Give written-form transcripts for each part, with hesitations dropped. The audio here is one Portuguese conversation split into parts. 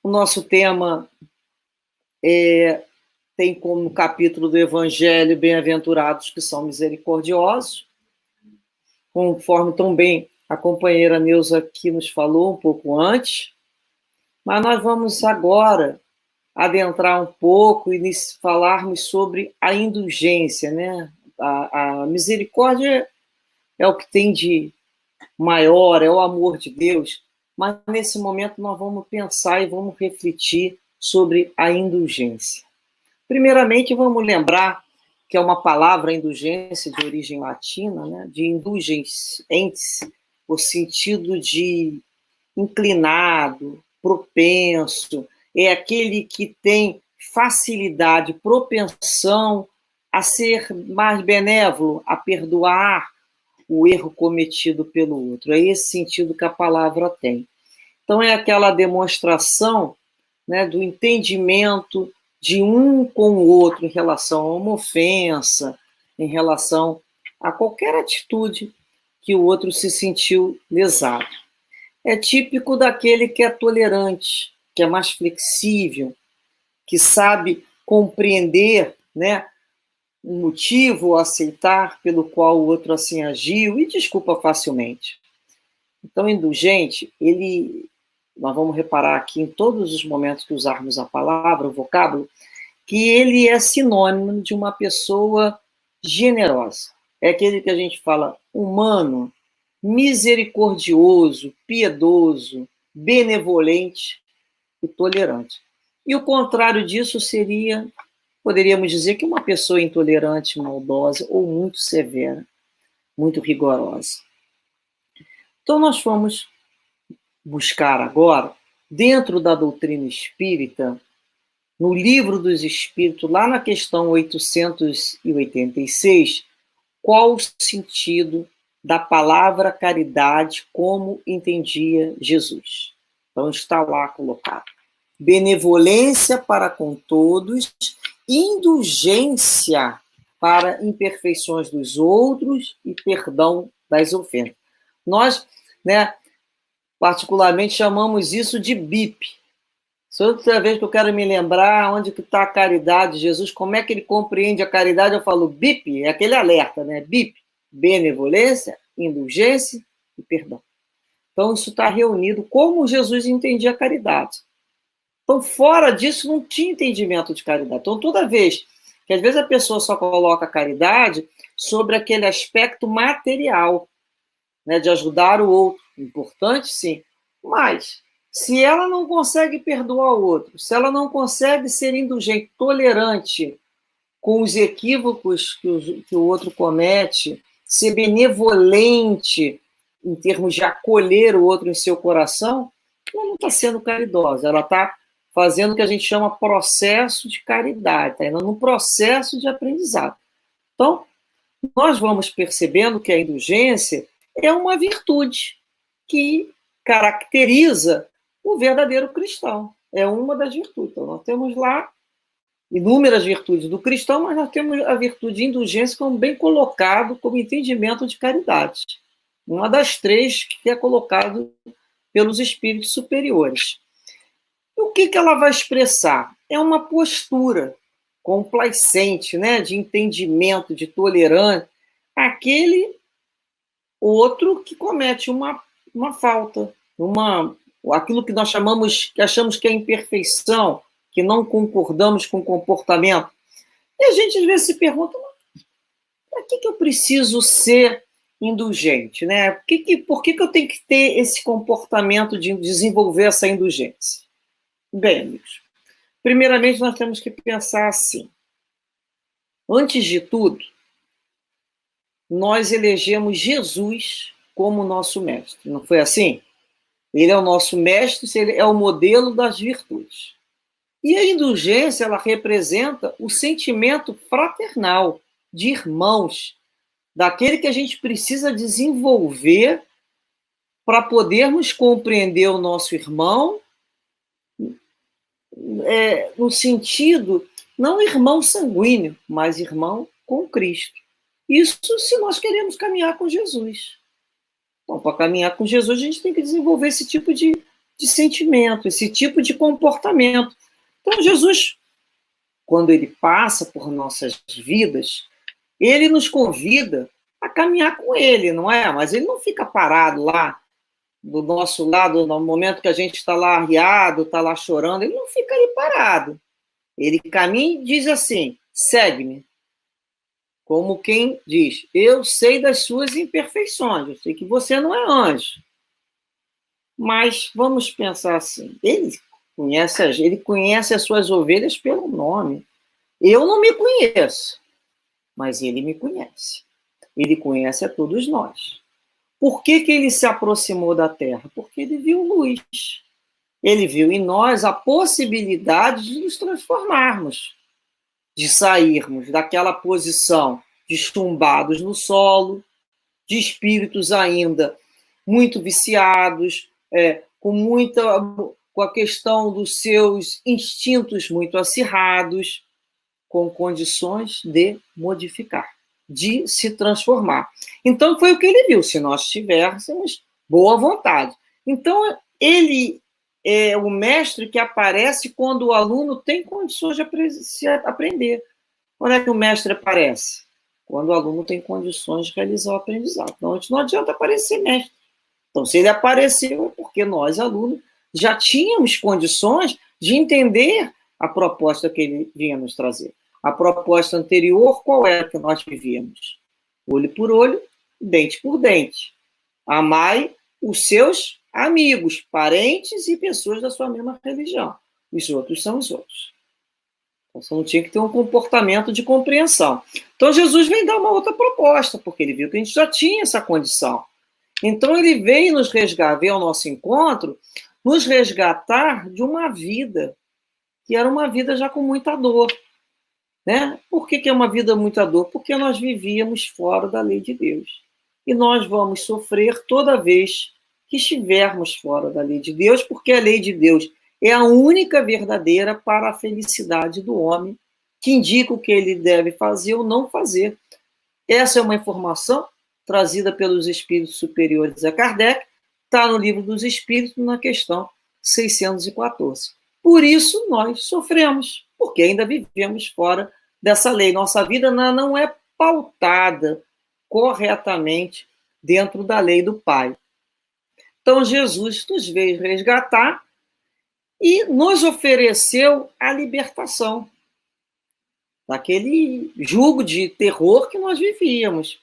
O nosso tema tem como capítulo do Evangelho bem-aventurados que são misericordiosos, conforme também a companheira Neuza aqui nos falou um pouco antes, mas nós vamos agora adentrar um pouco e falarmos sobre a indulgência, né? A misericórdia é o que tem de maior, é o amor de Deus, mas nesse momento nós vamos pensar e vamos refletir sobre a indulgência. Primeiramente, vamos lembrar que é uma palavra, indulgência, de origem latina, né? De indulgens, o sentido de inclinado, propenso, é aquele que tem facilidade, propensão a ser mais benévolo, a perdoar o erro cometido pelo outro. É esse sentido que a palavra tem. Então, é aquela demonstração, né, do entendimento de um com o outro em relação a uma ofensa, em relação a qualquer atitude que o outro se sentiu lesado. É típico daquele que é tolerante, que é mais flexível, que sabe compreender, né, um motivo ou aceitar pelo qual o outro assim agiu e desculpa facilmente. Então, indulgente, nós vamos reparar aqui em todos os momentos que usarmos a palavra, o vocábulo, que ele é sinônimo de uma pessoa generosa. É aquele que a gente fala humano, misericordioso, piedoso, benevolente e tolerante. E o contrário disso poderíamos dizer que uma pessoa intolerante, maldosa ou muito severa, muito rigorosa. Então nós fomos buscar agora, dentro da doutrina espírita, no Livro dos Espíritos, lá na questão 886, qual o sentido da palavra caridade como entendia Jesus. Então está lá colocado. Benevolência para com todos, indulgência para imperfeições dos outros e perdão das ofensas. Nós, né, particularmente chamamos isso de BIP. Toda vez que eu quero me lembrar onde que está a caridade, Jesus, como é que ele compreende a caridade, eu falo BIP, é aquele alerta, né? BIP, benevolência, indulgência e perdão. Então, isso está reunido como Jesus entendia a caridade. Então, fora disso, não tinha entendimento de caridade. Então, toda vez que, às vezes, a pessoa só coloca a caridade sobre aquele aspecto material, né, de ajudar o outro, importante, sim, mas se ela não consegue perdoar o outro, se ela não consegue ser indulgente, tolerante com os equívocos que o outro comete, ser benevolente em termos de acolher o outro em seu coração, ela não está sendo caridosa, ela está fazendo o que a gente chama processo de caridade, está indo num processo de aprendizado. Então, nós vamos percebendo que a indulgência é uma virtude que caracteriza o verdadeiro cristão. É uma das virtudes. Então, nós temos lá inúmeras virtudes do cristão, mas nós temos a virtude de indulgência como bem colocado como entendimento de caridade. Uma das três que é colocado pelos espíritos superiores. E o que ela vai expressar? É uma postura complacente, né, de entendimento, de tolerância, aquele outro que comete uma falta, aquilo que nós achamos que é imperfeição, que não concordamos com o comportamento. E a gente às vezes se pergunta, por que eu preciso ser indulgente? Né? Por que eu tenho que ter esse comportamento de desenvolver essa indulgência? Bem, amigos, primeiramente nós temos que pensar assim. Antes de tudo, nós elegemos Jesus como nosso mestre. Não foi assim? Ele é o nosso mestre, ele é o modelo das virtudes. E a indulgência, ela representa o sentimento fraternal de irmãos, daquele que a gente precisa desenvolver para podermos compreender o nosso irmão, no sentido, não irmão sanguíneo, mas irmão com Cristo. Isso se nós queremos caminhar com Jesus. Então, para caminhar com Jesus, a gente tem que desenvolver esse tipo de de sentimento, esse tipo de comportamento. Então, Jesus, quando ele passa por nossas vidas, ele nos convida a caminhar com ele, não é? Mas ele não fica parado lá, do nosso lado, no momento que a gente está lá arriado, está lá chorando, ele não fica ali parado. Ele caminha e diz assim: segue-me. Como quem diz: eu sei das suas imperfeições, eu sei que você não é anjo. Mas vamos pensar assim: ele conhece as suas ovelhas pelo nome. Eu não me conheço, mas ele me conhece. Ele conhece a todos nós. Por que ele se aproximou da terra? Porque ele viu luz. Ele viu em nós a possibilidade de nos transformarmos, de sairmos daquela posição de chumbados no solo, de espíritos ainda muito viciados, com a questão dos seus instintos muito acirrados, com condições de modificar, de se transformar. Então, foi o que ele viu, se nós tivéssemos boa vontade. Então, ele é o mestre que aparece quando o aluno tem condições de aprender. Quando é que o mestre aparece? Quando o aluno tem condições de realizar o aprendizado. Então, não adianta aparecer mestre. Então, se ele apareceu, é porque nós, alunos, já tínhamos condições de entender a proposta que ele vinha nos trazer. A proposta anterior, qual era que nós vivíamos? Olho por olho, dente por dente. Amai os seus amigos, parentes e pessoas da sua mesma religião. Os outros são os outros. Então, você não tinha que ter um comportamento de compreensão. Então, Jesus vem dar uma outra proposta, porque ele viu que a gente já tinha essa condição. Então, ele veio nos resgatar, veio ao nosso encontro, nos resgatar de uma vida, que era uma vida já com muita dor. Né? Por que é uma vida muita dor? Porque nós vivíamos fora da lei de Deus. E nós vamos sofrer toda vez que estivermos fora da lei de Deus, porque a lei de Deus é a única verdadeira para a felicidade do homem, que indica o que ele deve fazer ou não fazer. Essa é uma informação trazida pelos espíritos superiores a Kardec, está no Livro dos Espíritos, na questão 614. Por isso nós sofremos, porque ainda vivemos fora dessa lei. Nossa vida não é pautada corretamente dentro da lei do Pai. Então, Jesus nos veio resgatar e nos ofereceu a libertação daquele jugo de terror que nós vivíamos.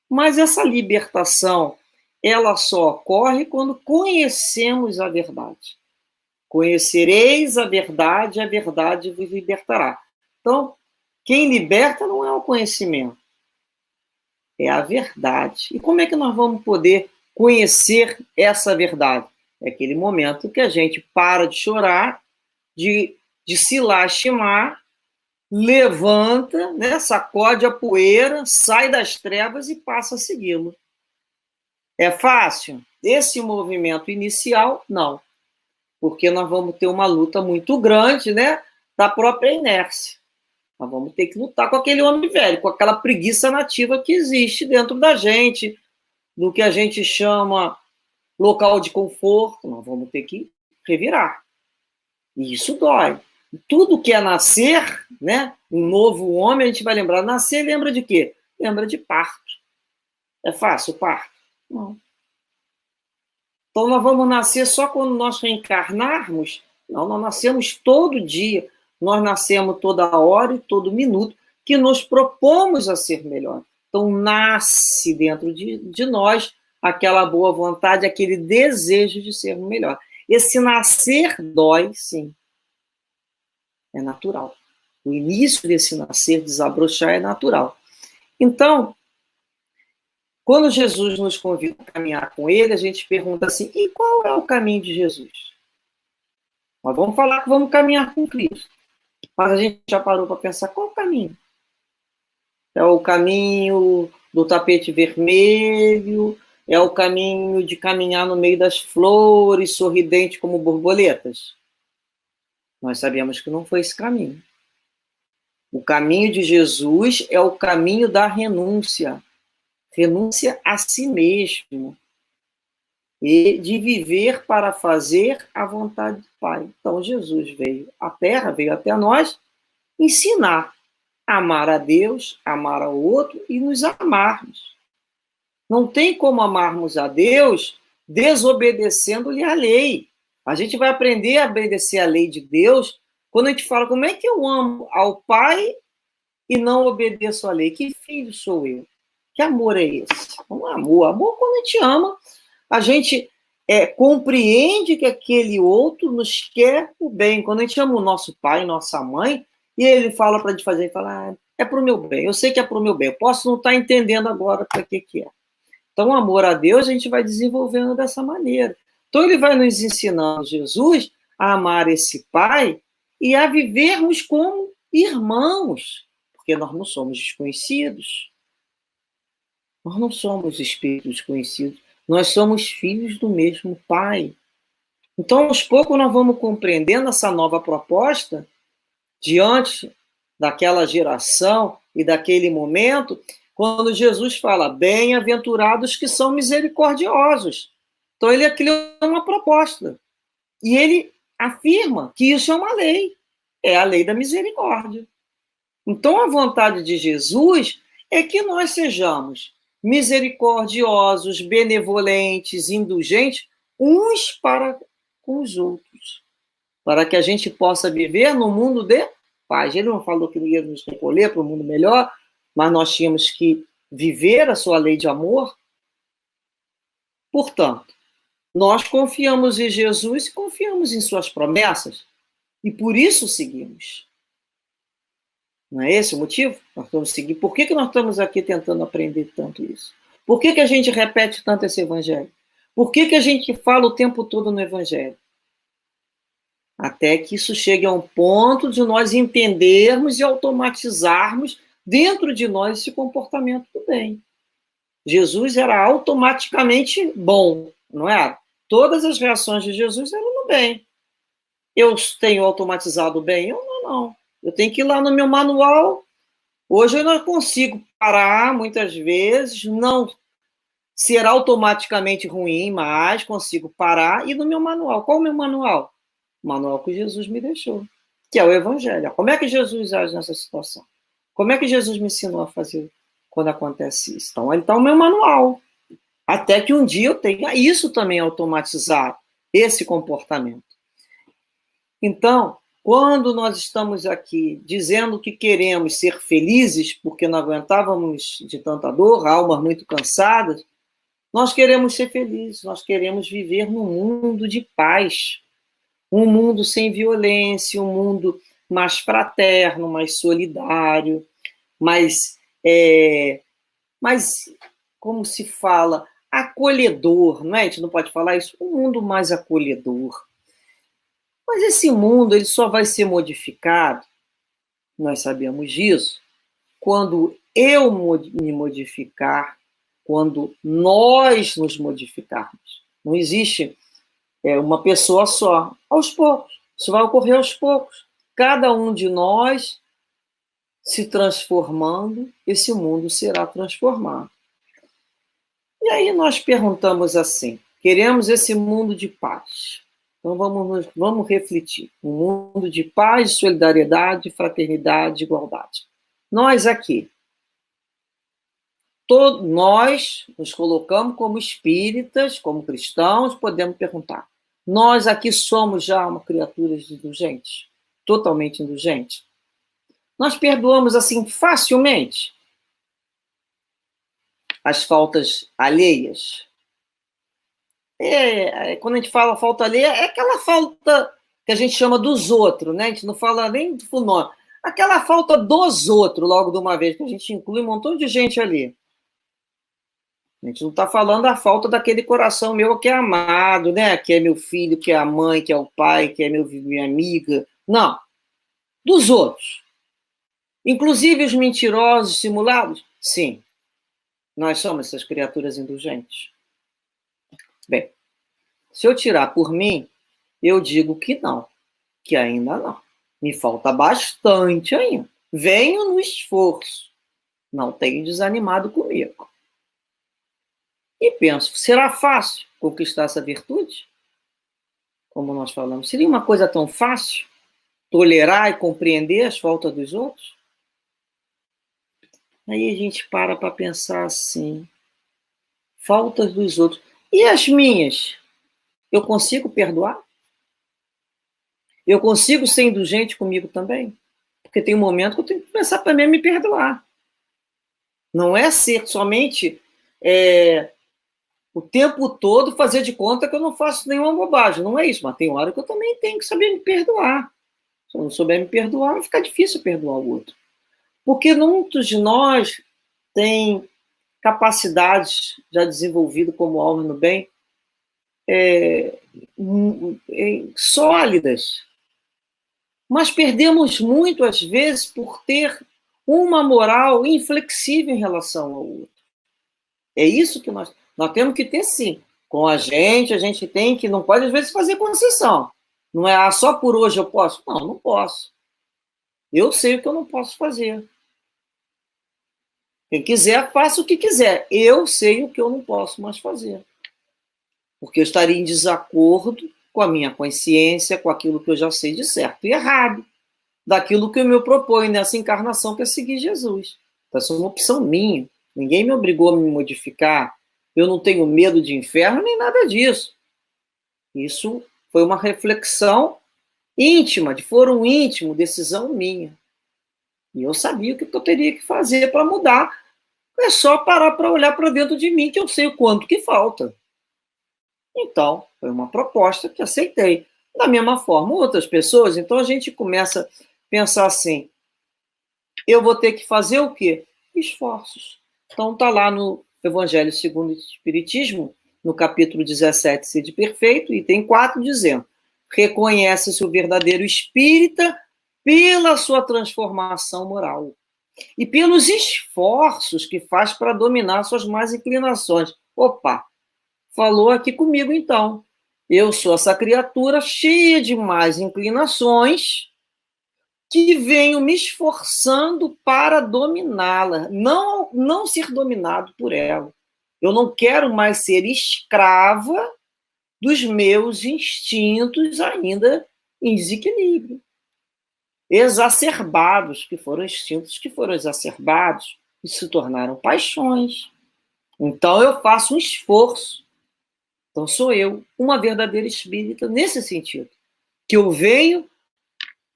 Mas essa libertação, ela só ocorre quando conhecemos a verdade. Conhecereis a verdade vos libertará. Então, quem liberta não é o conhecimento, é a verdade. E como é que nós vamos poder conhecer essa verdade? É aquele momento que a gente para de chorar, de se lastimar, levanta, né, sacode a poeira, sai das trevas e passa a segui-lo. É fácil? Esse movimento inicial, não. Porque nós vamos ter uma luta muito grande, né, da própria inércia. Nós vamos ter que lutar com aquele homem velho, com aquela preguiça nativa que existe dentro da gente, do que a gente chama local de conforto. Nós vamos ter que revirar. E isso dói. Tudo que é nascer, né, um novo homem, a gente vai lembrar. Nascer lembra de quê? Lembra de parto. É fácil o parto? Não. Então nós vamos nascer só quando nós reencarnarmos? Não, nós nascemos todo dia. Nós nascemos toda hora e todo minuto que nos propomos a ser melhor. Então nasce dentro de nós aquela boa vontade, aquele desejo de ser melhor. Esse nascer dói, sim. É natural. O início desse nascer, desabrochar, é natural. Então, quando Jesus nos convida a caminhar com ele, a gente pergunta assim, e qual é o caminho de Jesus? Nós vamos falar que vamos caminhar com Cristo. Mas a gente já parou para pensar, qual é o caminho? É o caminho do tapete vermelho? É o caminho de caminhar no meio das flores, sorridente como borboletas? Nós sabemos que não foi esse caminho. O caminho de Jesus é o caminho da renúncia. Renúncia a si mesmo. e de viver para fazer a vontade do Pai. Então, Jesus veio à Terra, veio até nós, ensinar a amar a Deus, amar ao outro e nos amarmos. Não tem como amarmos a Deus desobedecendo-lhe a lei. A gente vai aprender a obedecer a lei de Deus quando a gente fala como é que eu amo ao Pai e não obedeço a lei. Que filho sou eu? Que amor é esse? Um amor. Amor, quando a gente ama, a gente compreende que aquele outro nos quer o bem. Quando a gente ama o nosso pai, nossa mãe, e ele fala para a gente fazer, ele fala, é para o meu bem, eu sei que é para o meu bem, eu posso não estar entendendo agora para que é. Então, o amor a Deus a gente vai desenvolvendo dessa maneira. Então, ele vai nos ensinando, Jesus, a amar esse Pai e a vivermos como irmãos, porque nós não somos desconhecidos. Nós não somos espíritos desconhecidos. Nós somos filhos do mesmo Pai. Então, aos poucos, nós vamos compreendendo essa nova proposta diante daquela geração e daquele momento, quando Jesus fala, bem-aventurados que são misericordiosos. Então, ele criou uma proposta. E ele afirma que isso é uma lei. É a lei da misericórdia. Então, a vontade de Jesus é que nós sejamos misericordiosos, benevolentes, indulgentes, uns para com os outros, para que a gente possa viver no mundo de paz. Ele não falou que ia nos recolher para um mundo melhor, mas nós tínhamos que viver a sua lei de amor. Portanto, nós confiamos em Jesus e confiamos em suas promessas, e por isso seguimos. Não é esse o motivo? Nós estamos seguindo. Por que nós estamos aqui tentando aprender tanto isso? Por que a gente repete tanto esse evangelho? Por que a gente fala o tempo todo no evangelho? Até que isso chegue a um ponto de nós entendermos e automatizarmos dentro de nós esse comportamento do bem. Jesus era automaticamente bom, não é? Todas as reações de Jesus eram no bem. Eu tenho automatizado o bem? Eu não. Eu tenho que ir lá no meu manual. Hoje eu não consigo parar, muitas vezes, não ser automaticamente ruim, mas consigo parar e no meu manual. Qual é o meu manual? O manual que Jesus me deixou, que é o Evangelho. Como é que Jesus age nessa situação? Como é que Jesus me ensinou a fazer quando acontece isso? Então, ele está o meu manual. Até que um dia eu tenha isso também automatizado, esse comportamento. Então, quando nós estamos aqui dizendo que queremos ser felizes, porque não aguentávamos de tanta dor, almas muito cansadas, nós queremos ser felizes, nós queremos viver num mundo de paz, um mundo sem violência, um mundo mais fraterno, mais solidário, mais como se fala, acolhedor, não é? A gente não pode falar isso, um mundo mais acolhedor. Mas esse mundo ele só vai ser modificado, nós sabemos disso, quando eu me modificar, quando nós nos modificarmos. Não existe uma pessoa só. Aos poucos. Isso vai ocorrer aos poucos. Cada um de nós se transformando, esse mundo será transformado. E aí nós perguntamos assim, queremos esse mundo de paz. Então vamos refletir. Um mundo de paz, solidariedade, fraternidade, igualdade. Nós aqui, nós nos colocamos como espíritas, como cristãos, podemos perguntar, nós aqui somos já uma criatura indulgente? Totalmente indulgente? Nós perdoamos assim facilmente as faltas alheias? Quando a gente fala falta alheia, é aquela falta que a gente chama dos outros, né? A gente não fala nem do fulano. Aquela falta dos outros, logo de uma vez, que a gente inclui um montão de gente ali. A gente não está falando da falta daquele coração meu que é amado, né? Que é meu filho, que é a mãe, que é o pai, que é minha amiga. Não. Dos outros. Inclusive os mentirosos, simulados? Sim. Nós somos essas criaturas indulgentes. Bem, se eu tirar por mim, eu digo que não. Que ainda não. Me falta bastante ainda. Venho no esforço. Não tenho desanimado comigo. E penso, será fácil conquistar essa virtude? Como nós falamos, seria uma coisa tão fácil tolerar e compreender as faltas dos outros? Aí a gente para pensar assim, faltas dos outros. E as minhas? Eu consigo perdoar? Eu consigo ser indulgente comigo também? Porque tem um momento que eu tenho que começar também a me perdoar. Não é ser somente o tempo todo fazer de conta que eu não faço nenhuma bobagem. Não é isso, mas tem hora que eu também tenho que saber me perdoar. Se eu não souber me perdoar, vai ficar difícil perdoar o outro. Porque muitos de nós têm capacidades já desenvolvidas como alma no bem, sólidas, mas perdemos muito, às vezes, por ter uma moral inflexível em relação ao outro. É isso que nós temos que ter, sim. Com a gente tem que, não pode, às vezes, fazer concessão. Não é, só por hoje eu posso? Não, não posso. Eu sei o que eu não posso fazer. Quem quiser, faça o que quiser. Eu sei o que eu não posso mais fazer. Porque eu estaria em desacordo com a minha consciência, com aquilo que eu já sei de certo e errado, daquilo que eu me proponho nessa encarnação, que é seguir Jesus. Então, essa é uma opção minha. Ninguém me obrigou a me modificar. Eu não tenho medo de inferno, nem nada disso. Isso foi uma reflexão íntima, de foro íntimo, decisão minha. E eu sabia o que eu teria que fazer para mudar. É só parar para olhar para dentro de mim, que eu sei o quanto que falta. Então, foi uma proposta que aceitei. Da mesma forma, outras pessoas, então a gente começa a pensar assim, eu vou ter que fazer o quê? Esforços. Então está lá no Evangelho segundo o Espiritismo, no capítulo 17, Sede Perfeito, item 4, dizendo, reconhece-se o verdadeiro espírita pela sua transformação moral e pelos esforços que faz para dominar suas más inclinações. Opa, falou aqui comigo então. Eu sou essa criatura cheia de más inclinações que venho me esforçando para dominá-la, não ser dominado por ela. Eu não quero mais ser escrava dos meus instintos ainda em desequilíbrio. Exacerbados, que foram instintos que foram exacerbados e se tornaram paixões. Então eu faço um esforço. Então sou eu, uma verdadeira espírita nesse sentido, que eu venho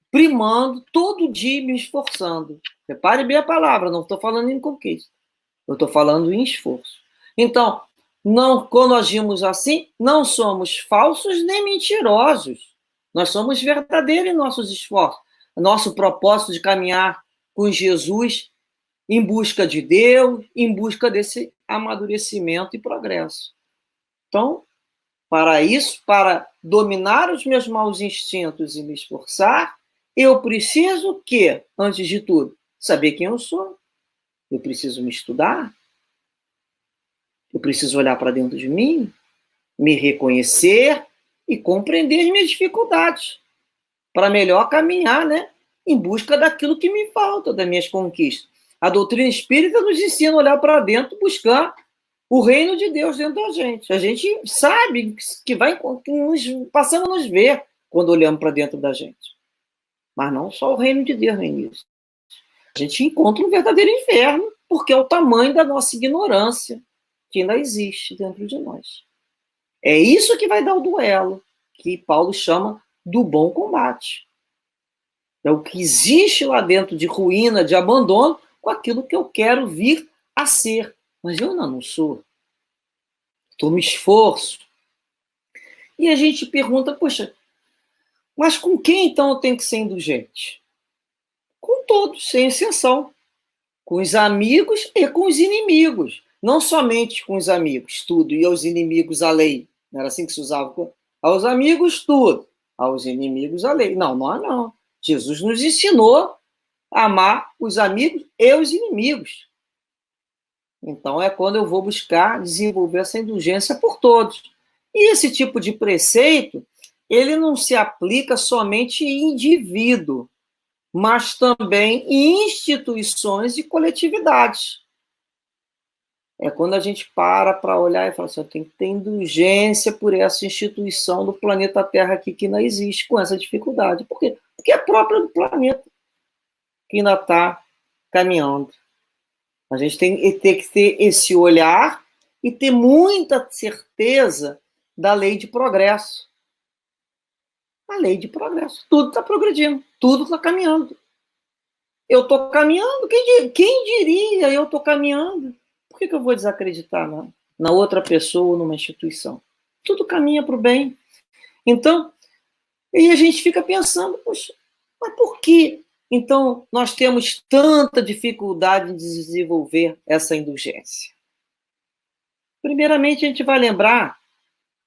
primando todo dia me esforçando. Repare bem a palavra, não estou falando em conquista, eu estou falando em esforço. Então, não, quando agimos assim, não somos falsos nem mentirosos. Nós somos verdadeiros em nossos esforços. Nosso propósito de caminhar com Jesus em busca de Deus, em busca desse amadurecimento e progresso. Então, para isso, para dominar os meus maus instintos e me esforçar, eu preciso o quê? Antes de tudo, saber quem eu sou. Eu preciso me estudar. Eu preciso olhar para dentro de mim, me reconhecer e compreender as minhas dificuldades, para melhor caminhar, né, em busca daquilo que me falta, das minhas conquistas. A doutrina espírita nos ensina a olhar para dentro, buscar o reino de Deus dentro da gente. A gente sabe que passamos a nos ver quando olhamos para dentro da gente. Mas não só o reino de Deus no início. A gente encontra um verdadeiro inferno, porque é o tamanho da nossa ignorância que ainda existe dentro de nós. É isso que vai dar o duelo, que Paulo chama do bom combate. É o que existe lá dentro de ruína, de abandono, com aquilo que eu quero vir a ser. Mas eu não sou. Estou me esforço. E a gente pergunta, poxa, mas com quem então eu tenho que ser indulgente? Com todos, sem exceção. Com os amigos e com os inimigos. Não somente com os amigos, tudo, e aos inimigos a lei. Não era assim que se usava? Aos amigos, tudo. Aos inimigos a lei. Não, não há não. Jesus nos ensinou a amar os amigos e os inimigos. Então é quando eu vou buscar desenvolver essa indulgência por todos. E esse tipo de preceito, ele não se aplica somente em indivíduo, mas também em instituições e coletividades. É quando a gente para olhar e fala assim, tem que ter indulgência por essa instituição do planeta Terra aqui que não existe, com essa dificuldade. Por quê? Porque é própria do planeta que ainda está caminhando. A gente tem que ter esse olhar e ter muita certeza da lei de progresso. A lei de progresso. Tudo está progredindo, tudo está caminhando. Eu estou caminhando, quem diria eu estou caminhando? Por que eu vou desacreditar na outra pessoa, numa instituição? Tudo caminha para o bem. Então, e a gente fica pensando, poxa, mas por que então nós temos tanta dificuldade em desenvolver essa indulgência? Primeiramente, a gente vai lembrar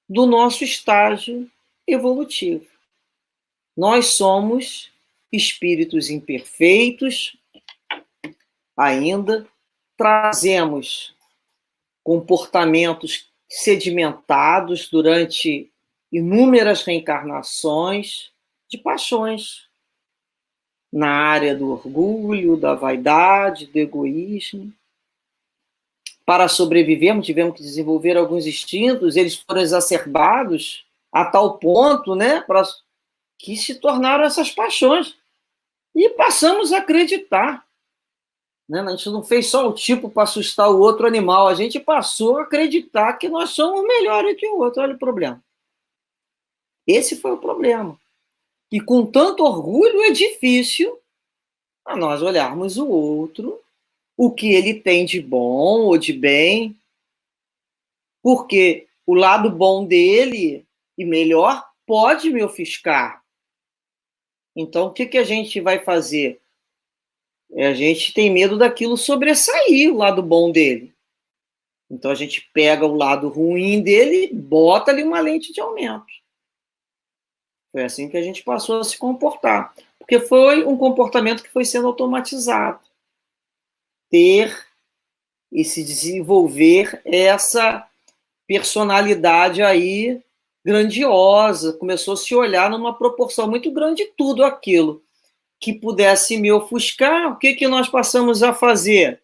do nosso estágio evolutivo. Nós somos espíritos imperfeitos, ainda trazemos comportamentos sedimentados durante inúmeras reencarnações de paixões na área do orgulho, da vaidade, do egoísmo. Para sobrevivermos, tivemos que desenvolver alguns instintos, eles foram exacerbados a tal ponto, né, que se tornaram essas paixões. E passamos a acreditar. Né? A gente não fez só o tipo para assustar o outro animal, a gente passou a acreditar que nós somos melhores que o outro. Olha o problema. Esse foi o problema. E com tanto orgulho é difícil a nós olharmos o outro, o que ele tem de bom ou de bem, porque o lado bom dele e melhor pode me ofuscar. Então, o que a gente vai fazer? A gente tem medo daquilo sobressair, o lado bom dele. Então, a gente pega o lado ruim dele e bota ali uma lente de aumento. Foi assim que a gente passou a se comportar. Porque foi um comportamento que foi sendo automatizado. Ter e se desenvolver essa personalidade aí grandiosa. Começou a se olhar numa proporção muito grande de tudo aquilo que pudesse me ofuscar. O que nós passamos a fazer?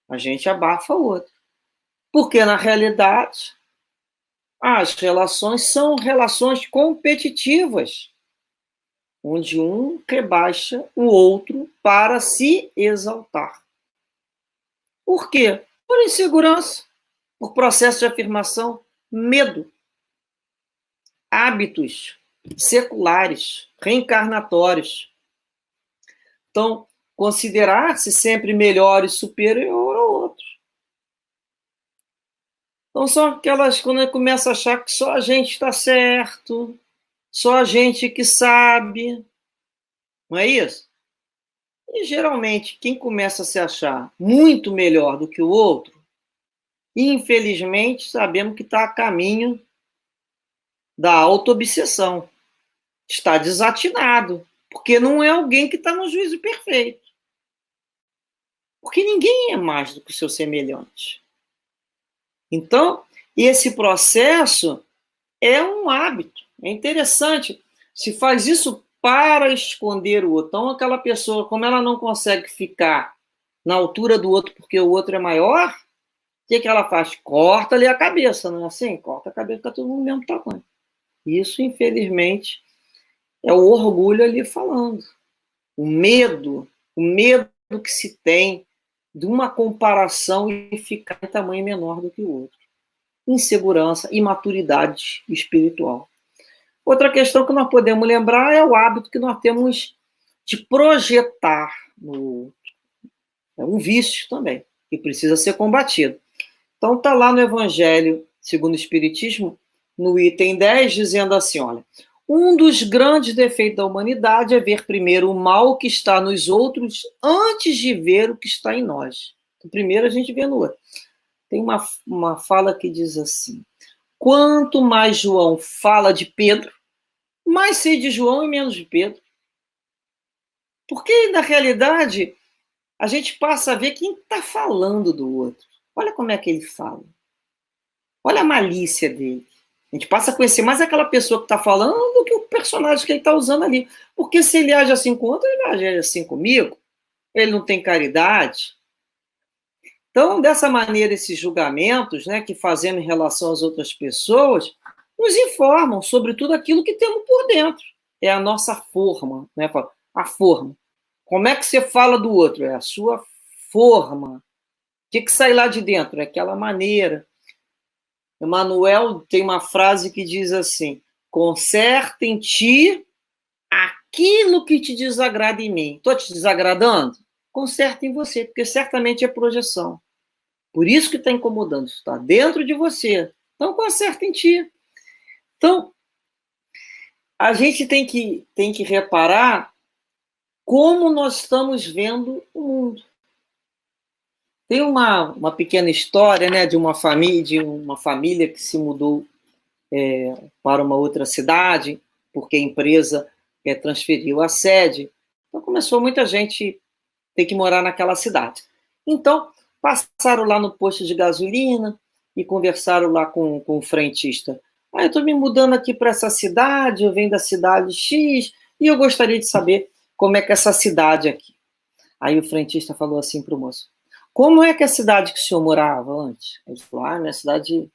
A gente abafa o outro. Porque, na realidade, as relações são relações competitivas, onde um rebaixa o outro para se exaltar. Por quê? Por insegurança, por processo de afirmação, medo, hábitos seculares, reencarnatórios. Então, considerar-se sempre melhor e superior ao outro. Então, são aquelas quando começa a achar que só a gente está certo, só a gente que sabe. Não é isso? E, geralmente, quem começa a se achar muito melhor do que o outro, infelizmente, sabemos que está a caminho da autoobsessão. Está desatinado, porque não é alguém que está no juízo perfeito. Porque ninguém é mais do que o seu semelhante. Então, esse processo é um hábito. É interessante. Se faz isso para esconder o outro. Então, aquela pessoa, como ela não consegue ficar na altura do outro porque o outro é maior, o que ela faz? Corta ali a cabeça, não é assim? Corta a cabeça, fica todo mundo no mesmo tamanho. Isso, infelizmente, é o orgulho ali falando. O medo que se tem de uma comparação e ficar em tamanho menor do que o outro. Insegurança, imaturidade espiritual. Outra questão que nós podemos lembrar é o hábito que nós temos de projetar no outro. É um vício também, que precisa ser combatido. Então, está lá no Evangelho, segundo o Espiritismo, no item 10, dizendo assim, olha, um dos grandes defeitos da humanidade é ver primeiro o mal que está nos outros antes de ver o que está em nós. Então, primeiro a gente vê no outro. Tem uma fala que diz assim, quanto mais João fala de Pedro, mais sei de João e menos de Pedro. Porque, na realidade, a gente passa a ver quem está falando do outro. Olha como é que ele fala. Olha a malícia dele. A gente passa a conhecer mais aquela pessoa que está falando do que o personagem que ele está usando ali. Porque se ele age assim com outro, ele age assim comigo. Ele não tem caridade. Então, dessa maneira, esses julgamentos, né, que fazemos em relação às outras pessoas nos informam sobre tudo aquilo que temos por dentro. É a nossa forma, né? A forma. Como é que você fala do outro? É a sua forma. O que sai lá de dentro? É aquela maneira. Emmanuel tem uma frase que diz assim: conserta em ti aquilo que te desagrada em mim. Estou te desagradando? Conserta em você, porque certamente é projeção. Por isso que está incomodando, está dentro de você. Então, conserta em ti. Então, a gente tem que reparar como nós estamos vendo o mundo. Tem uma pequena história, né, de uma família que se mudou para uma outra cidade, porque a empresa transferiu a sede. Então, começou muita gente ter que morar naquela cidade. Então, passaram lá no posto de gasolina e conversaram lá com o frentista. Eu estou me mudando aqui para essa cidade, eu venho da cidade X, e eu gostaria de saber como é que é essa cidade aqui. Aí o frentista falou assim para o moço: como é que é a cidade que o senhor morava antes? Ele falou: minha cidade,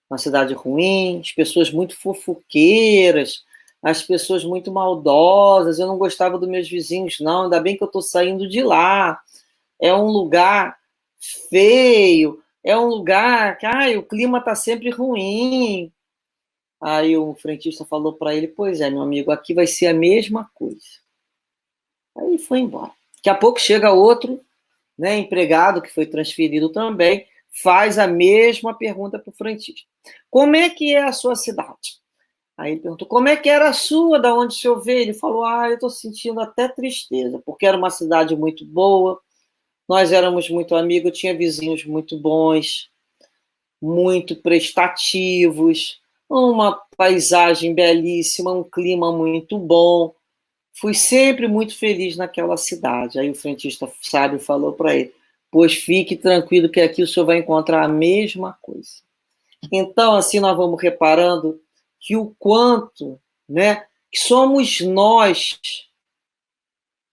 uma cidade ruim, as pessoas muito fofoqueiras, as pessoas muito maldosas, eu não gostava dos meus vizinhos, não, ainda bem que eu estou saindo de lá. É um lugar feio, é um lugar que o clima está sempre ruim. Aí o frentista falou para ele: pois é, meu amigo, aqui vai ser a mesma coisa. Aí foi embora. Daqui a pouco chega outro, né, empregado que foi transferido também, faz a mesma pergunta para o frentista: como é que é a sua cidade? Aí ele perguntou: como é que era a sua, da onde o senhor veio? Ele falou: eu estou sentindo até tristeza, porque era uma cidade muito boa, nós éramos muito amigos, eu tinha vizinhos muito bons, muito prestativos, uma paisagem belíssima, um clima muito bom. Fui sempre muito feliz naquela cidade. Aí o frentista sábio falou para ele: pois fique tranquilo que aqui o senhor vai encontrar a mesma coisa. Então, assim, nós vamos reparando que o quanto, né, que somos nós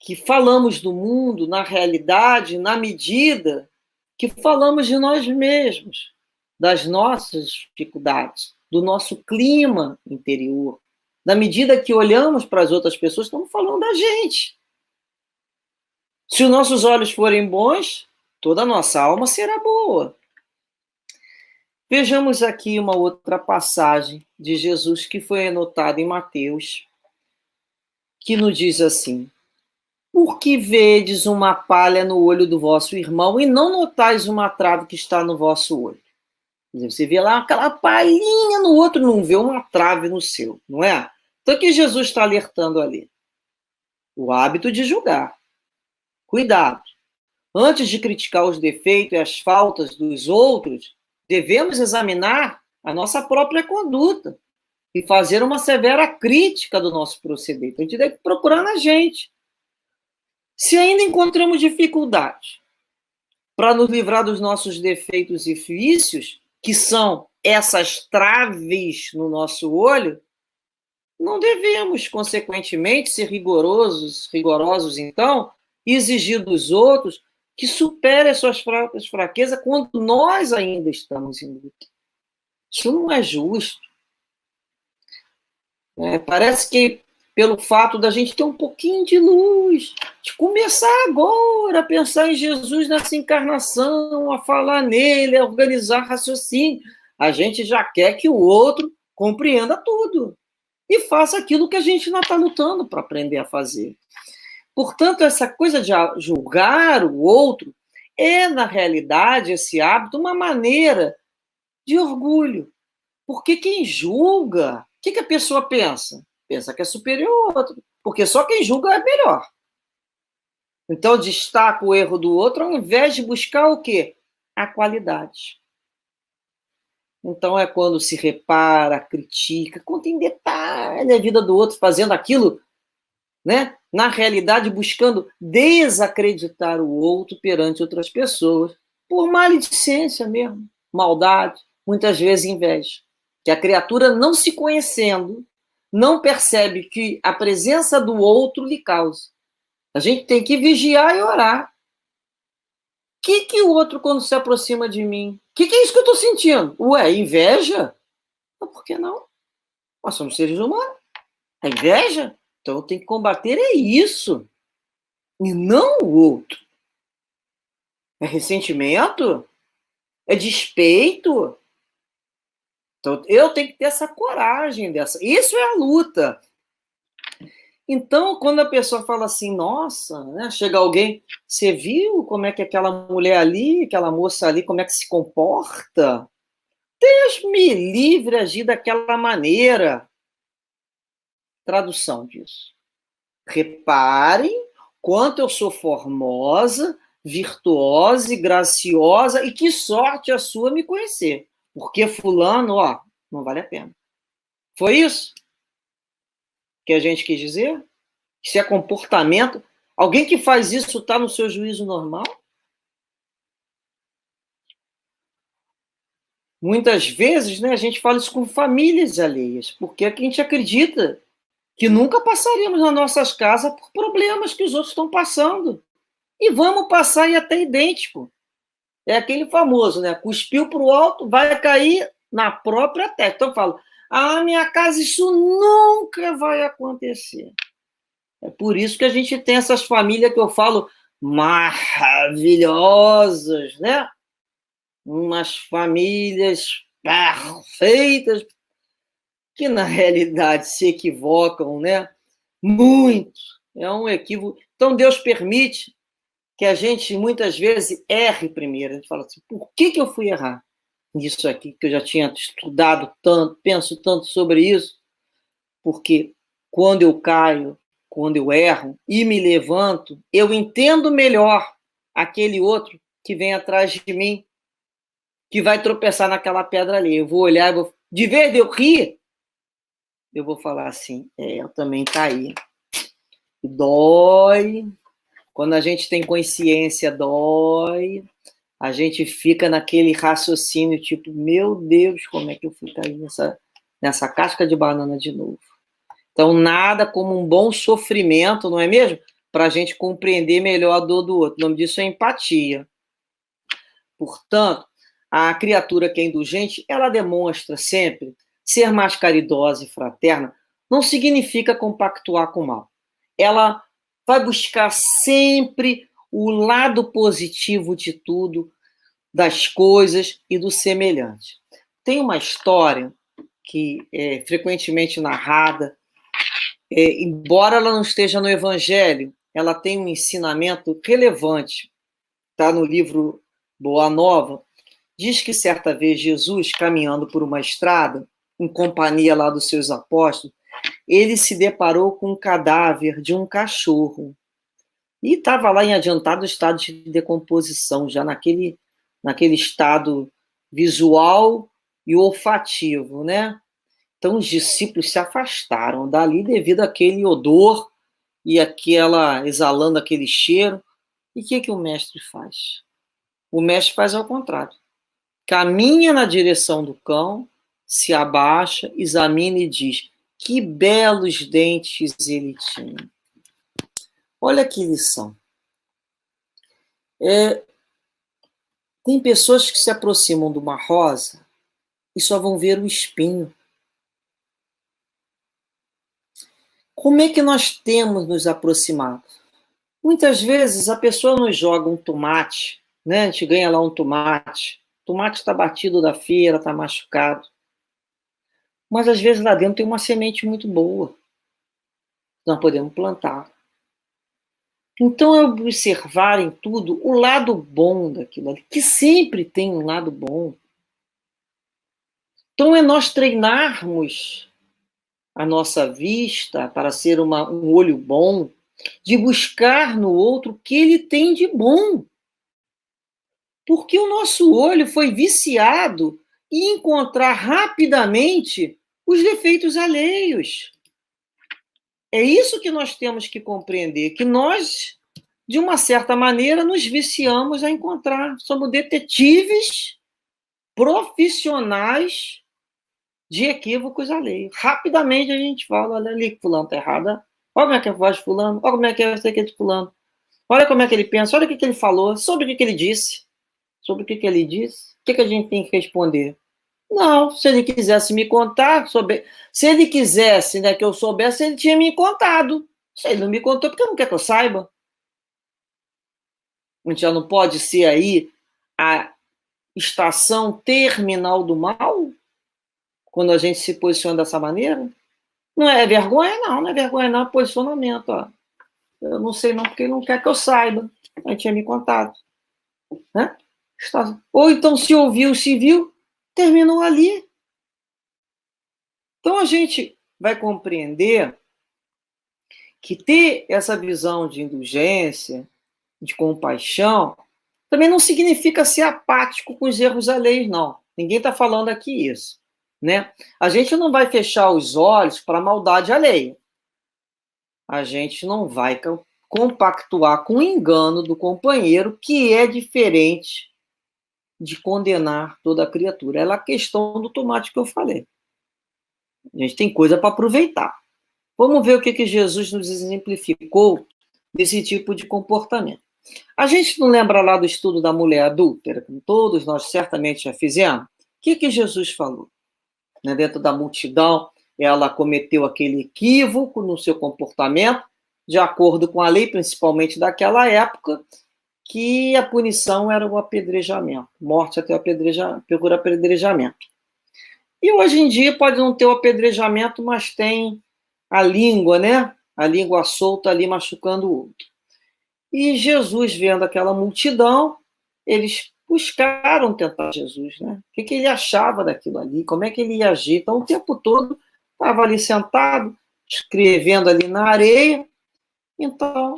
que falamos do mundo, na realidade, na medida que falamos de nós mesmos, das nossas dificuldades, do nosso clima interior. Na medida que olhamos para as outras pessoas, estamos falando da gente. Se os nossos olhos forem bons, toda a nossa alma será boa. Vejamos aqui uma outra passagem de Jesus que foi anotada em Mateus, que nos diz assim: por que vedes uma palha no olho do vosso irmão e não notais uma trave que está no vosso olho? Você vê lá aquela palhinha no outro, não vê uma trave no seu, não é? Então, o que Jesus está alertando ali? O hábito de julgar. Cuidado. Antes de criticar os defeitos e as faltas dos outros, devemos examinar a nossa própria conduta e fazer uma severa crítica do nosso proceder. Então, a gente deve procurar na gente. Se ainda encontramos dificuldade para nos livrar dos nossos defeitos e vícios, que são essas traves no nosso olho, não devemos, consequentemente, ser rigorosos então, e exigir dos outros que superem as suas fraquezas quando nós ainda estamos em luta. Isso não é justo. Parece que, pelo fato da gente ter um pouquinho de luz, de começar agora a pensar em Jesus nessa encarnação, a falar nele, a organizar raciocínio, a gente já quer que o outro compreenda tudo e faça aquilo que a gente ainda está lutando para aprender a fazer. Portanto, essa coisa de julgar o outro é, na realidade, esse hábito, uma maneira de orgulho. Porque quem julga, o que a pessoa pensa? Pensa que é superior ao outro, porque só quem julga é melhor. Então, destaca o erro do outro ao invés de buscar o quê? A qualidade. Então, é quando se repara, critica, conta em detalhe a vida do outro, fazendo aquilo, né? Na realidade, buscando desacreditar o outro perante outras pessoas, por maledicência mesmo, maldade, muitas vezes inveja. Que a criatura, não se conhecendo, não percebe que a presença do outro lhe causa. A gente tem que vigiar e orar. Que o outro, quando se aproxima de mim, que é isso que eu estou sentindo? Ué, inveja? Mas por que não? Nós somos seres humanos. A inveja? Então eu tenho que combater é isso, e não o outro. É ressentimento? É despeito? Então eu tenho que ter essa coragem dessa. Isso é a luta. Então, quando a pessoa fala assim, nossa, né, chega alguém, você viu como é que aquela mulher ali, aquela moça ali, como é que se comporta? Deus me livre agir daquela maneira. Tradução disso. Reparem quanto eu sou formosa, virtuosa e graciosa, e que sorte a sua me conhecer. Porque fulano, ó, não vale a pena. Foi isso que a gente quis dizer? Isso é comportamento. Alguém que faz isso está no seu juízo normal? Muitas vezes, né, a gente fala isso com famílias alheias, porque é que a gente acredita que nunca passaremos nas nossas casas por problemas que os outros estão passando. E vamos passar e até idêntico. É aquele famoso, né? Cuspiu para o alto, vai cair na própria testa. Então eu falo, minha casa isso nunca vai acontecer. É por isso que a gente tem essas famílias que eu falo maravilhosas, né? Umas famílias perfeitas que na realidade se equivocam, né? Muito. É um equívoco. Então Deus permite que a gente muitas vezes erre primeiro. A gente fala assim, por que eu fui errar nisso aqui? Que eu já tinha estudado tanto, penso tanto sobre isso, porque quando eu caio, quando eu erro e me levanto, eu entendo melhor aquele outro que vem atrás de mim, que vai tropeçar naquela pedra ali. Eu vou olhar, de vez de eu rir, eu vou falar assim, eu também caí. Dói. Quando a gente tem consciência, dói. A gente fica naquele raciocínio, tipo, meu Deus, como é que eu fui cair nessa casca de banana de novo? Então, nada como um bom sofrimento, não é mesmo? Para a gente compreender melhor a dor do outro. O nome disso é empatia. Portanto, a criatura que é indulgente, ela demonstra sempre ser mais caridosa e fraterna, não significa compactuar com o mal. Ela vai buscar sempre o lado positivo de tudo, das coisas e do semelhante. Tem uma história que é frequentemente narrada, embora ela não esteja no Evangelho, ela tem um ensinamento relevante. Está no livro Boa Nova. Diz que certa vez Jesus, caminhando por uma estrada, em companhia lá dos seus apóstolos, ele se deparou com um cadáver de um cachorro. E estava lá em adiantado estado de decomposição, já naquele estado visual e olfativo, né? Então os discípulos se afastaram dali devido àquele odor e aquela exalando aquele cheiro. E o que o mestre faz? O mestre faz ao contrário. Caminha na direção do cão, se abaixa, examina e diz: que belos dentes ele tinha. Olha que lição. Tem pessoas que se aproximam de uma rosa e só vão ver o espinho. Como é que nós temos nos aproximado? Muitas vezes a pessoa nos joga um tomate, né? A gente ganha lá um tomate. O tomate está batido da feira, está machucado. Mas às vezes lá dentro tem uma semente muito boa. Nós podemos plantar. Então é observar em tudo o lado bom daquilo ali, que sempre tem um lado bom. Então é nós treinarmos a nossa vista para ser um olho bom, de buscar no outro o que ele tem de bom. Porque o nosso olho foi viciado em encontrar rapidamente os defeitos alheios. É isso que nós temos que compreender, que nós, de uma certa maneira, nos viciamos a encontrar. Somos detetives profissionais de equívocos alheios. Rapidamente a gente fala, olha ali, fulano está errada. Olha como é que é a voz de fulano, olha como é que é essa aqui de fulano. Olha como é que ele pensa, olha o que, que ele falou, sobre o que, que ele disse. Sobre o que, que ele disse. O que, que a gente tem que responder? Não, se ele quisesse me contar, se ele quisesse, né, que eu soubesse, ele tinha me contado. Se ele não me contou, porque não quer que eu saiba. A gente já não pode ser aí a estação terminal do mal, quando a gente se posiciona dessa maneira. Não é vergonha, não, não é vergonha, não, é posicionamento. Ó. Eu não sei não, porque ele não quer que eu saiba. Ele tinha me contado. Né? Ou então, se ouviu, se viu, terminou ali. Então, a gente vai compreender que ter essa visão de indulgência, de compaixão, também não significa ser apático com os erros alheios, não. Ninguém está falando aqui isso. Né? A gente não vai fechar os olhos para a maldade alheia. A gente não vai compactuar com o engano do companheiro, que é diferente de condenar toda a criatura. É a questão do tomate que eu falei. A gente tem coisa para aproveitar. Vamos ver o que Jesus nos exemplificou desse tipo de comportamento. A gente não lembra lá do estudo da mulher adúltera, que todos nós certamente já fizemos? O que Jesus falou? Dentro da multidão, ela cometeu aquele equívoco no seu comportamento, de acordo com a lei, principalmente daquela época, que a punição era o apedrejamento, morte até por apedrejamento. E hoje em dia pode não ter o apedrejamento, mas tem a língua, né? A língua solta ali machucando o outro. E Jesus, vendo aquela multidão, eles buscaram tentar Jesus, né? O que ele achava daquilo ali, como é que ele ia agir. Então, o tempo todo, estava ali sentado, escrevendo ali na areia. Então, o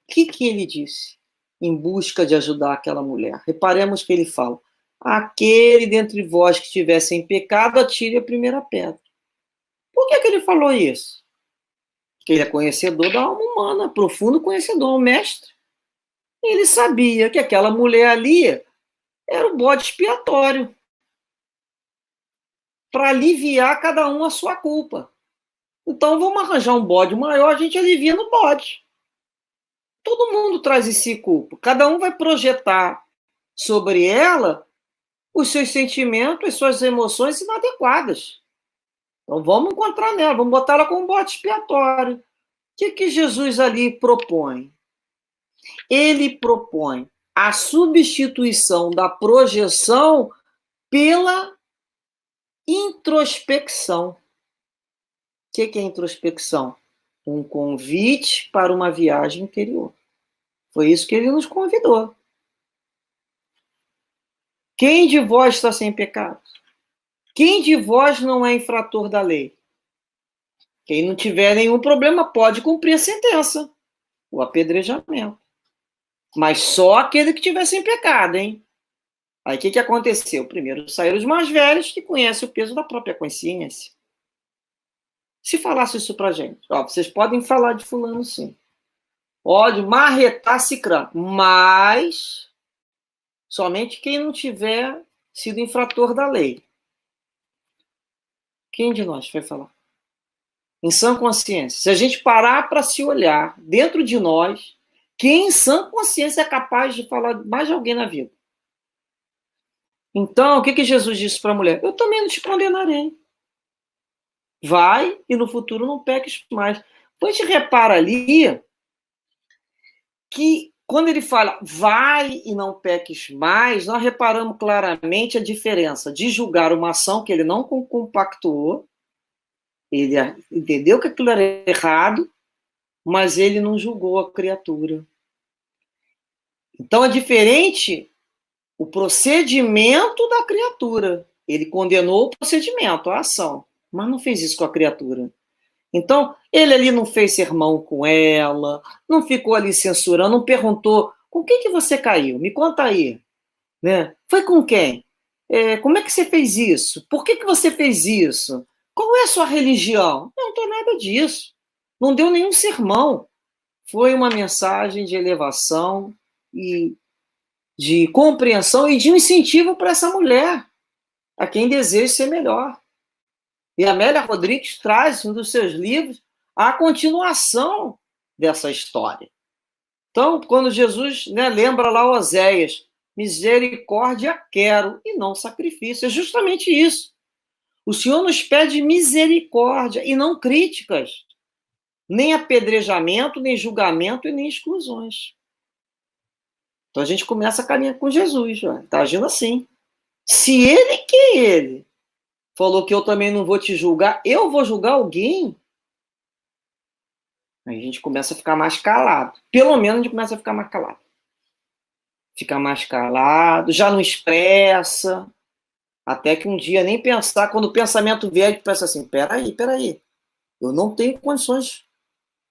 que ele disse em busca de ajudar aquela mulher? Reparemos que ele fala, aquele dentre vós que estiver sem pecado, atire a primeira pedra. Por que ele falou isso? Porque ele é conhecedor da alma humana, profundo conhecedor, um mestre. Ele sabia que aquela mulher ali era o bode expiatório para aliviar cada um a sua culpa. Então, vamos arranjar um bode maior, a gente alivia no bode. Todo mundo traz em si culpa. Cada um vai projetar sobre ela os seus sentimentos, as suas emoções inadequadas. Então, vamos encontrar nela, vamos botar ela como bode expiatório. O que Jesus ali propõe? Ele propõe a substituição da projeção pela introspecção. O que é introspecção? Um convite para uma viagem interior. Foi isso que ele nos convidou. Quem de vós está sem pecado? Quem de vós não é infrator da lei? Quem não tiver nenhum problema pode cumprir a sentença, o apedrejamento. Mas só aquele que tiver sem pecado, hein? Aí o que aconteceu? Primeiro saíram os mais velhos, que conhecem o peso da própria consciência. Se falasse isso pra gente, ó, vocês podem falar de fulano sim. Pode marretar cicrano, mas somente quem não tiver sido infrator da lei. Quem de nós vai falar? Em sã consciência. Se a gente parar para se olhar dentro de nós, quem em sã consciência é capaz de falar mais de alguém na vida? Então, o que Jesus disse para a mulher? Eu também não te condenarei. Vai e no futuro não peques mais. Então a gente repara ali que quando ele fala vai e não peques mais, nós reparamos claramente a diferença de julgar uma ação que ele não compactuou, ele entendeu que aquilo era errado, mas ele não julgou a criatura. Então é diferente o procedimento da criatura. Ele condenou o procedimento, a ação, mas não fez isso com a criatura. Então, ele ali não fez sermão com ela, não ficou ali censurando, não perguntou com quem que você caiu? Me conta aí. Né? Foi com quem? Como é que você fez isso? Por que você fez isso? Qual é a sua religião? Não tem nada disso. Não deu nenhum sermão. Foi uma mensagem de elevação e de compreensão e de um incentivo para essa mulher, a quem deseja ser melhor. E a Amélia Rodrigues traz um dos seus livros a continuação dessa história. Então, quando Jesus, né, lembra lá Oséias, misericórdia quero e não sacrifício. É justamente isso. O Senhor nos pede misericórdia e não críticas, nem apedrejamento, nem julgamento e nem exclusões. Então a gente começa a caminhar com Jesus, está agindo assim. Se ele falou que eu também não vou te julgar, eu vou julgar alguém? Aí a gente começa a ficar mais calado. Pelo menos a gente começa a ficar mais calado. Fica mais calado, já não expressa, até que um dia nem pensar, quando o pensamento vier, a gente pensa assim, peraí, eu não tenho condições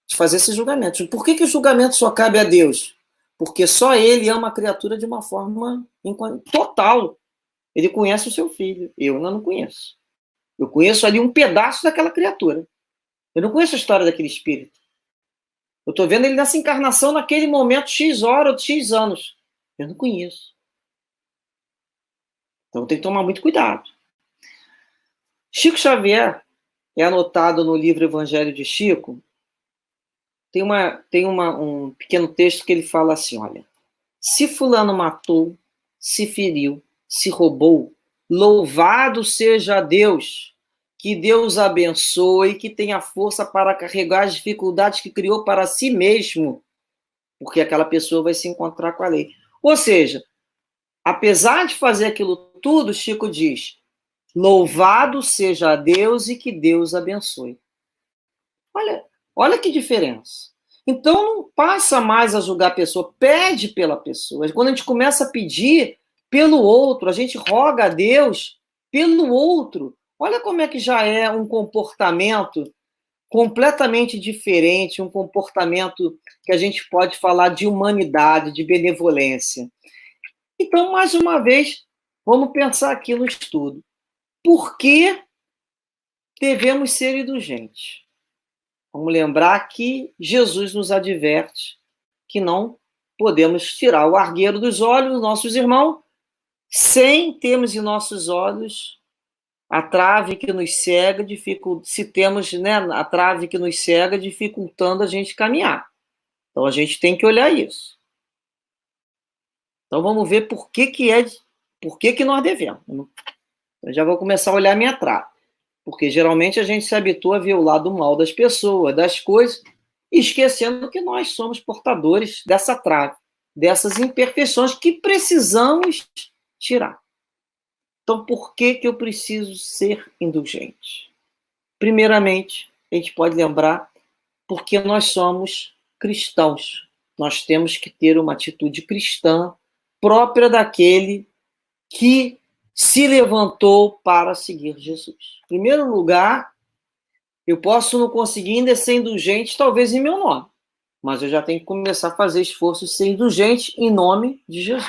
de fazer esses julgamentos. Por que o julgamento só cabe a Deus? Porque só Ele ama a criatura de uma forma total. Ele conhece o seu filho, eu ainda não conheço. Eu conheço ali um pedaço daquela criatura. Eu não conheço a história daquele espírito. Eu estou vendo ele nessa encarnação naquele momento, X hora ou X anos. Eu não conheço. Então tem que tomar muito cuidado. Chico Xavier é anotado no livro Evangelho de Chico. Tem um pequeno texto que ele fala assim, olha, se fulano matou, se feriu, se roubou, louvado seja Deus, que Deus abençoe, que tenha força para carregar as dificuldades que criou para si mesmo, porque aquela pessoa vai se encontrar com a lei. Ou seja, apesar de fazer aquilo tudo, Chico diz, louvado seja Deus e que Deus abençoe. Olha que diferença. Então não passa mais a julgar a pessoa, pede pela pessoa. Quando a gente começa a pedir pelo outro, a gente roga a Deus pelo outro. Olha como é que já é um comportamento completamente diferente, um comportamento que a gente pode falar de humanidade, de benevolência. Então, mais uma vez, vamos pensar aqui no estudo. Por que devemos ser indulgentes? Vamos lembrar que Jesus nos adverte que não podemos tirar o argueiro dos olhos dos nossos irmãos sem termos em nossos olhos a trave que nos cega, se temos, né, a trave que nos cega, dificultando a gente caminhar. Então a gente tem que olhar isso. Então vamos ver por que nós devemos. Eu já vou começar a olhar a minha trave. Porque geralmente a gente se habitua a ver o lado mal das pessoas, das coisas, esquecendo que nós somos portadores dessa trave, dessas imperfeições que precisamos tirar. Então, por que eu preciso ser indulgente? Primeiramente, a gente pode lembrar porque nós somos cristãos. Nós temos que ter uma atitude cristã própria daquele que se levantou para seguir Jesus. Em primeiro lugar, eu posso não conseguir ainda ser indulgente, talvez em meu nome, mas eu já tenho que começar a fazer esforço de ser indulgente em nome de Jesus.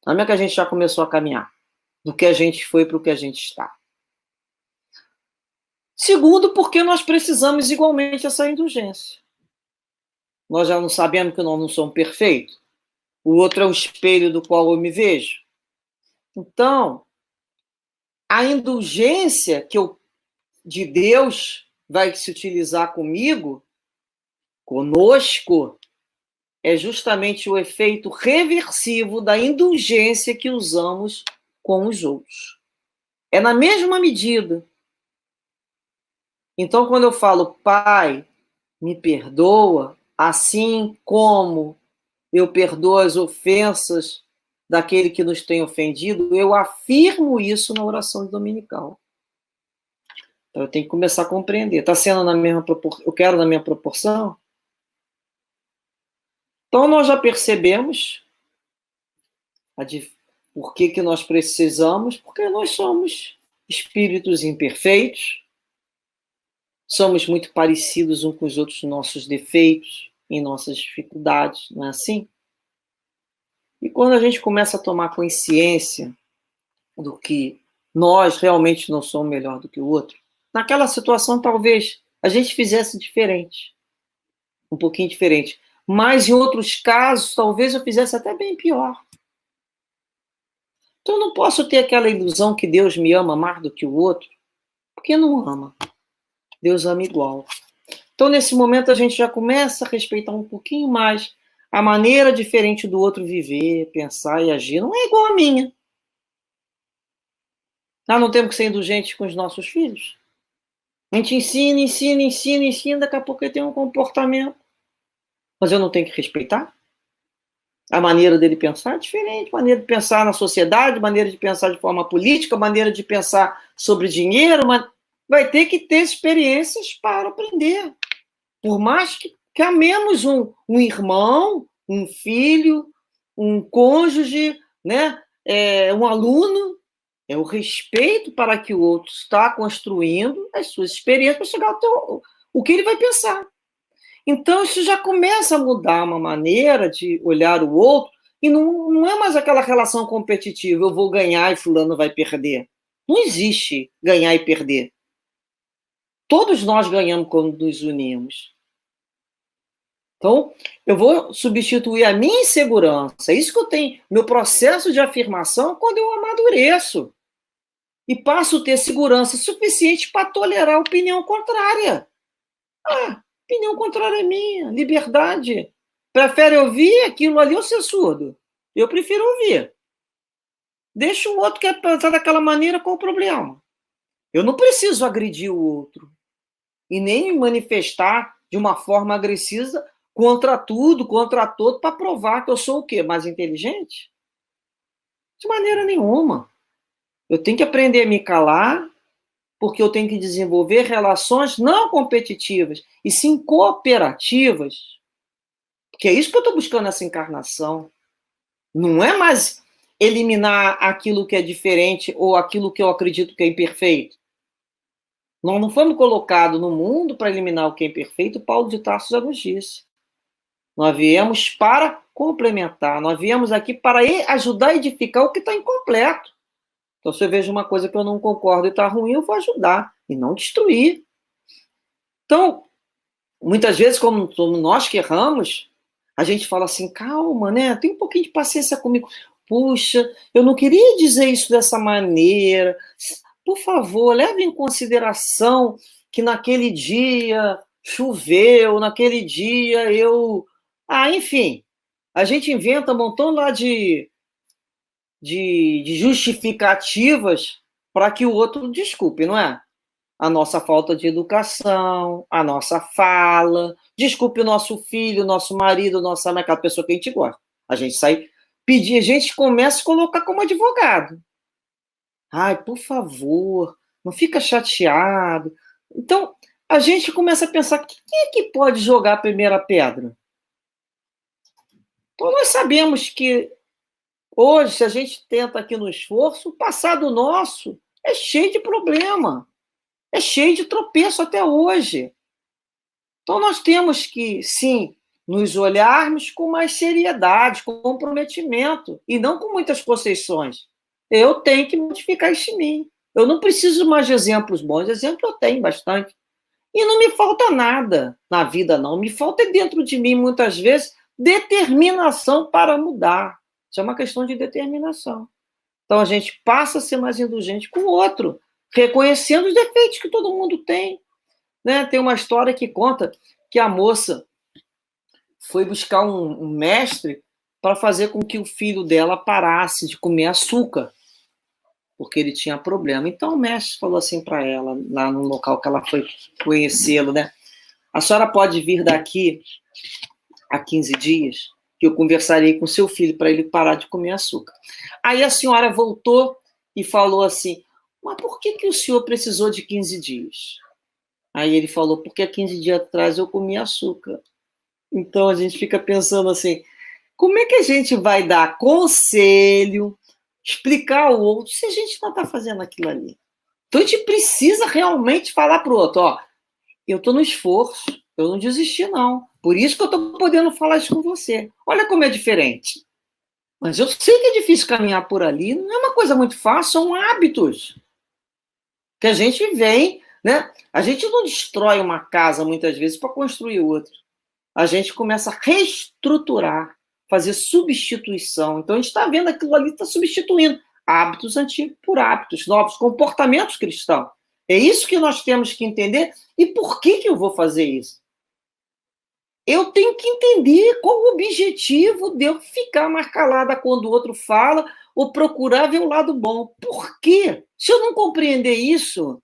Como é que a gente já começou a caminhar? Do que a gente foi para o que a gente está. Segundo, porque nós precisamos igualmente dessa indulgência. Nós já não sabemos que nós não somos perfeitos? O outro é o espelho do qual eu me vejo? Então, a indulgência de Deus vai se utilizar conosco, é justamente o efeito reversivo da indulgência que usamos com os outros. É na mesma medida. Então, quando eu falo, Pai, me perdoa, assim como eu perdoo as ofensas daquele que nos tem ofendido, eu afirmo isso na oração dominical. Então, eu tenho que começar a compreender. Está sendo na mesma proporção? Eu quero na minha proporção? Então, nós já percebemos por que nós precisamos, porque nós somos espíritos imperfeitos, somos muito parecidos uns com os outros em nossos defeitos, em nossas dificuldades, não é assim? E quando a gente começa a tomar consciência do que nós realmente não somos melhor do que o outro, naquela situação talvez a gente fizesse diferente, um pouquinho diferente. Mas em outros casos, talvez eu fizesse até bem pior. Então eu não posso ter aquela ilusão que Deus me ama mais do que o outro, porque não ama. Deus ama igual. Então, nesse momento, a gente já começa a respeitar um pouquinho mais A maneira diferente do outro viver, pensar e agir não é igual à minha. Nós não temos que ser indulgentes com os nossos filhos. A gente ensina, daqui a pouco ele tem um comportamento. Mas eu não tenho que respeitar? A maneira dele pensar é diferente, maneira de pensar na sociedade, maneira de pensar de forma política, maneira de pensar sobre dinheiro, vai ter que ter experiências para aprender. Por mais que amemos um irmão, um filho, um cônjuge, né? Um aluno, é o respeito para que o outro está construindo as suas experiências para chegar ao o que ele vai pensar. Então, isso já começa a mudar uma maneira de olhar o outro, e não é mais aquela relação competitiva, eu vou ganhar e fulano vai perder. Não existe ganhar e perder. Todos nós ganhamos quando nos unimos. Então, eu vou substituir a minha insegurança. É isso que eu tenho, meu processo de afirmação, quando eu amadureço. E passo a ter segurança suficiente para tolerar a opinião contrária. Opinião contrária é minha, liberdade. Prefere ouvir aquilo ali ou ser surdo? Eu prefiro ouvir. Deixa o outro que é pensar daquela maneira, qual o problema? Eu não preciso agredir o outro. E nem me manifestar de uma forma agressiva contra tudo, contra todo, para provar que eu sou o quê? Mais inteligente? De maneira nenhuma. Eu tenho que aprender a me calar, porque eu tenho que desenvolver relações não competitivas, e sim cooperativas. Porque é isso que eu estou buscando nessa encarnação. Não é mais eliminar aquilo que é diferente ou aquilo que eu acredito que é imperfeito. Nós não fomos colocados no mundo para eliminar o que é imperfeito, Paulo de Tarso já nos disse. Nós viemos para complementar, nós viemos aqui para ajudar a edificar o que está incompleto. Então, se eu vejo uma coisa que eu não concordo e está ruim, eu vou ajudar, e não destruir. Então, muitas vezes, como nós que erramos, a gente fala assim, calma, né? Tem um pouquinho de paciência comigo. Puxa, eu não queria dizer isso dessa maneira. Por favor, leve em consideração que naquele dia choveu, naquele dia eu... enfim, a gente inventa um montão lá de justificativas para que o outro desculpe, não é? A nossa falta de educação, a nossa fala, desculpe o nosso filho, o nosso marido, nossa mãe, aquela pessoa que a gente gosta. A gente sai pedir, a gente começa a colocar como advogado. Ai, por favor, não fica chateado. Então, a gente começa a pensar, quem é que pode jogar a primeira pedra? Então, nós sabemos que hoje, se a gente tenta aqui no esforço, o passado nosso é cheio de problema, é cheio de tropeço até hoje. Então, nós temos que, sim, nos olharmos com mais seriedade, com comprometimento, e não com muitas concessões. Eu tenho que modificar isso em mim. Eu não preciso mais de exemplos bons, exemplo eu tenho bastante. E não me falta nada na vida, não. Me falta dentro de mim, muitas vezes, determinação para mudar. Isso é uma questão de determinação. Então, a gente passa a ser mais indulgente com o outro, reconhecendo os defeitos que todo mundo tem. Né? Tem uma história que conta que a moça foi buscar um mestre para fazer com que o filho dela parasse de comer açúcar, porque ele tinha problema. Então, o mestre falou assim para ela, lá no local que ela foi conhecê-lo, né? A senhora pode vir daqui a 15 dias, que eu conversarei com seu filho para ele parar de comer açúcar. Aí a senhora voltou e falou assim, mas por que o senhor precisou de 15 dias? Aí ele falou, porque há 15 dias atrás eu comi açúcar. Então a gente fica pensando assim, como é que a gente vai dar conselho, explicar ao outro, se a gente não está fazendo aquilo ali? Então a gente precisa realmente falar para o outro, ó, eu estou no esforço, eu não desisti não. Por isso que eu estou podendo falar isso com você. Olha como é diferente. Mas eu sei que é difícil caminhar por ali, não é uma coisa muito fácil, são hábitos que a gente vem, né? A gente não destrói uma casa muitas vezes para construir outra. A gente começa a reestruturar, fazer substituição. Então a gente está vendo aquilo ali, está substituindo hábitos antigos por hábitos novos, comportamentos cristãos. É isso que nós temos que entender. E por que eu vou fazer isso? eu tenho que entender qual o objetivo de eu ficar mais calada quando o outro fala ou procurar ver o lado bom. Por quê? Se eu não compreender isso,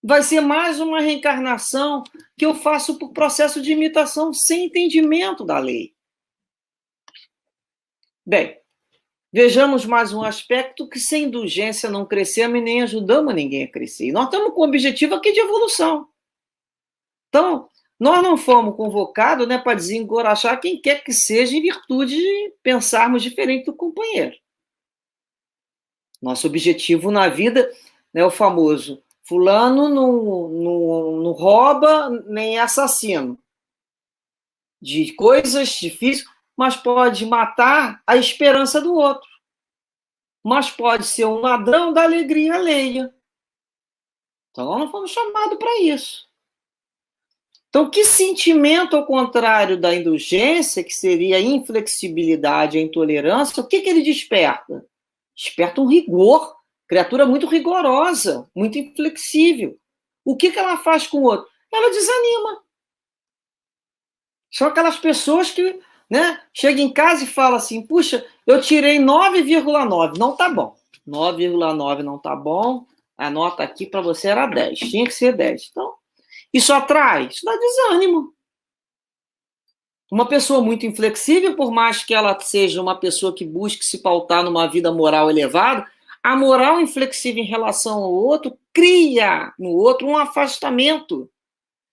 vai ser mais uma reencarnação que eu faço por processo de imitação sem entendimento da lei. Bem, vejamos mais um aspecto que sem indulgência não crescemos e nem ajudamos ninguém a crescer. E nós estamos com o objetivo aqui de evolução. Então, nós não fomos convocados, né, para desencorajar quem quer que seja em virtude de pensarmos diferente do companheiro. Nosso objetivo na vida é o famoso fulano não rouba nem é assassino. De coisas difíceis, mas pode matar a esperança do outro. Mas pode ser um ladrão da alegria alheia. Então, nós não fomos chamados para isso. Então, que sentimento ao contrário da indulgência, que seria a inflexibilidade, a intolerância, o que ele desperta? Desperta um rigor, criatura muito rigorosa, muito inflexível. O que ela faz com o outro? Ela desanima. São aquelas pessoas que, né, chegam em casa e falam assim, puxa, eu tirei 9,9, não tá bom. 9,9 não tá bom, a nota aqui para você era 10, tinha que ser 10. Então, isso atrai? Isso dá desânimo. Uma pessoa muito inflexível, por mais que ela seja uma pessoa que busque se pautar numa vida moral elevada, a moral inflexível em relação ao outro cria no outro um afastamento.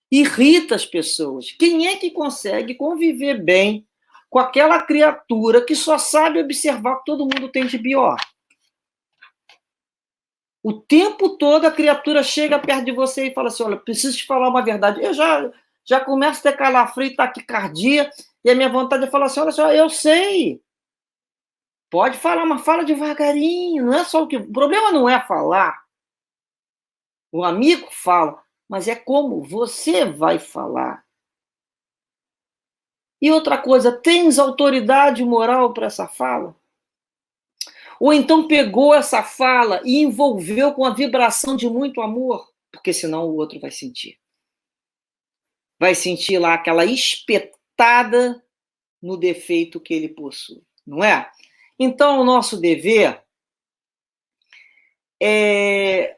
Irrita as pessoas. Quem é que consegue conviver bem com aquela criatura que só sabe observar o que todo mundo tem de pior? O tempo todo a criatura chega perto de você e fala assim, olha, preciso te falar uma verdade. Eu já começo a ter calafrio e taquicardia, e a minha vontade é falar assim, olha só, eu sei. Pode falar, mas fala devagarinho, não é só o que... O problema não é falar. O amigo fala, mas é como você vai falar. E outra coisa, tens autoridade moral para essa fala? Ou então pegou essa fala e envolveu com a vibração de muito amor? Porque senão o outro vai sentir. Vai sentir lá aquela espetada no defeito que ele possui, não é? Então, o nosso dever é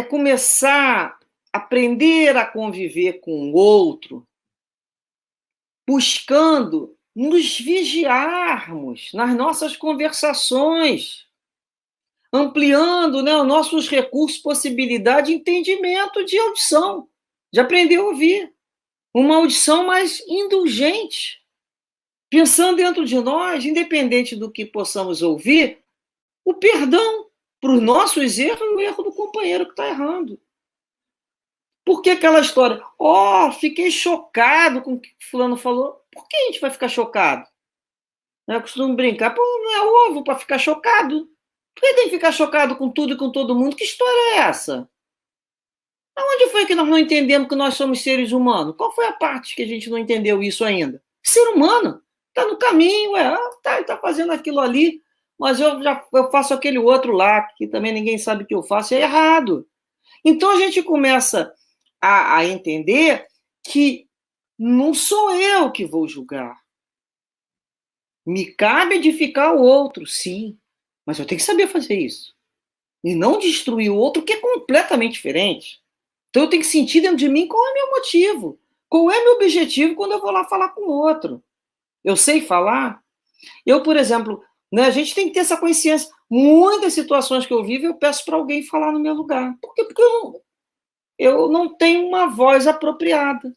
começar a aprender a conviver com o outro, buscando nos vigiarmos nas nossas conversações, ampliando, né, os nossos recursos, possibilidade de entendimento, de audição, de aprender a ouvir. Uma audição mais indulgente, pensando dentro de nós, independente do que possamos ouvir, o perdão para os nossos erros e o erro do companheiro que está errando. Por que aquela história? Fiquei chocado com o que fulano falou. Por que a gente vai ficar chocado? Eu costumo brincar, não é ovo para ficar chocado. Por que tem que ficar chocado com tudo e com todo mundo? Que história é essa? Aonde foi que nós não entendemos que nós somos seres humanos? Qual foi a parte que a gente não entendeu isso ainda? Ser humano. Está no caminho, está fazendo aquilo ali, mas eu faço aquele outro lá, que também ninguém sabe o que eu faço, é errado. Então a gente começa a entender que não sou eu que vou julgar. Me cabe edificar o outro, sim, mas eu tenho que saber fazer isso. E não destruir o outro, que é completamente diferente. Então eu tenho que sentir dentro de mim qual é o meu motivo, qual é o meu objetivo quando eu vou lá falar com o outro. Eu sei falar? Eu, por exemplo, né, a gente tem que ter essa consciência. Muitas situações que eu vivo, eu peço para alguém falar no meu lugar. Por quê? Porque eu não tenho uma voz apropriada.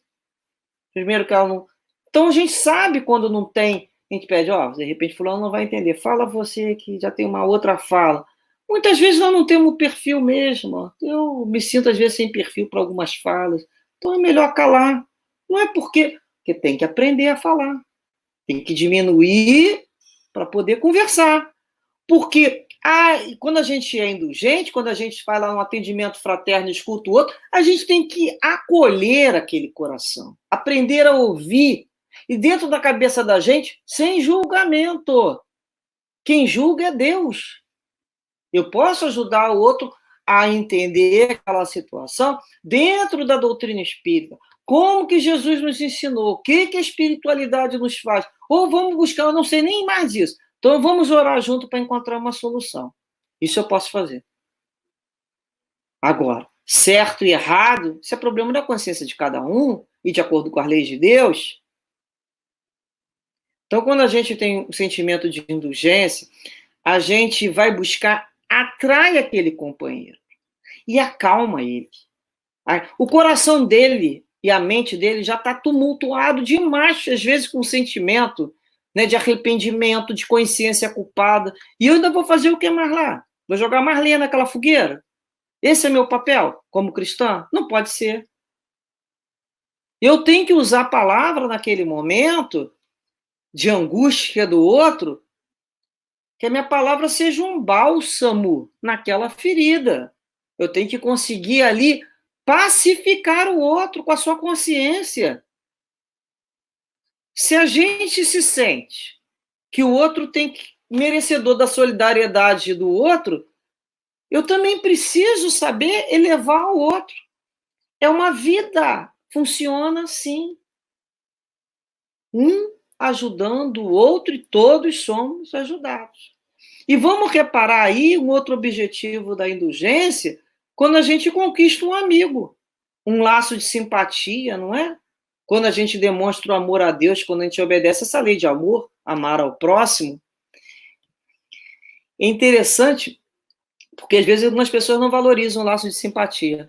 Primeiro que ela não... Então a gente sabe quando não tem, a gente pede, de repente fulano não vai entender. Fala você que já tem uma outra fala. Muitas vezes nós não temos perfil mesmo. Eu me sinto, às vezes, sem perfil para algumas falas. Então é melhor calar. Não é porque tem que aprender a falar. Tem que diminuir para poder conversar. Porque quando a gente é indulgente, quando a gente vai lá no atendimento fraterno e escuta o outro, a gente tem que acolher aquele coração, aprender a ouvir. E dentro da cabeça da gente, sem julgamento. Quem julga é Deus. Eu posso ajudar o outro a entender aquela situação dentro da doutrina espírita. Como que Jesus nos ensinou? O que que a espiritualidade nos faz? Ou vamos buscar, eu não sei nem mais isso. Então vamos orar junto para encontrar uma solução. Isso eu posso fazer. Agora, certo e errado, isso é problema da consciência de cada um e de acordo com as leis de Deus. Então, quando a gente tem um sentimento de indulgência, a gente vai buscar, atrai aquele companheiro e acalma ele. O coração dele e a mente dele já está tumultuado demais, às vezes com sentimento, né, de arrependimento, de consciência culpada. E eu ainda vou fazer o que mais lá? Vou jogar mais lenha naquela fogueira? Esse é meu papel como cristã? Não pode ser. Eu tenho que usar a palavra naquele momento de angústia do outro, que a minha palavra seja um bálsamo naquela ferida. Eu tenho que conseguir ali pacificar o outro com a sua consciência. Se a gente se sente que o outro tem que merecedor da solidariedade do outro, eu também preciso saber elevar o outro. É uma vida, funciona assim. Um ajudando o outro e todos somos ajudados. E vamos reparar aí um outro objetivo da indulgência, quando a gente conquista um amigo, um laço de simpatia, não é? Quando a gente demonstra o amor a Deus, quando a gente obedece essa lei de amor, amar ao próximo. É interessante, porque às vezes algumas pessoas não valorizam o laço de simpatia.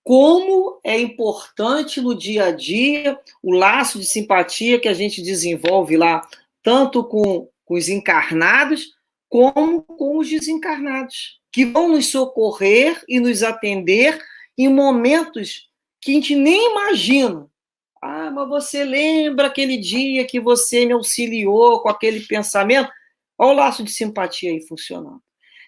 Como é importante no dia a dia o laço de simpatia que a gente desenvolve lá, tanto com os encarnados, como com os desencarnados, que vão nos socorrer e nos atender em momentos que a gente nem imagina. Ah, mas você lembra aquele dia que você me auxiliou com aquele pensamento? Olha o laço de simpatia aí funcionando.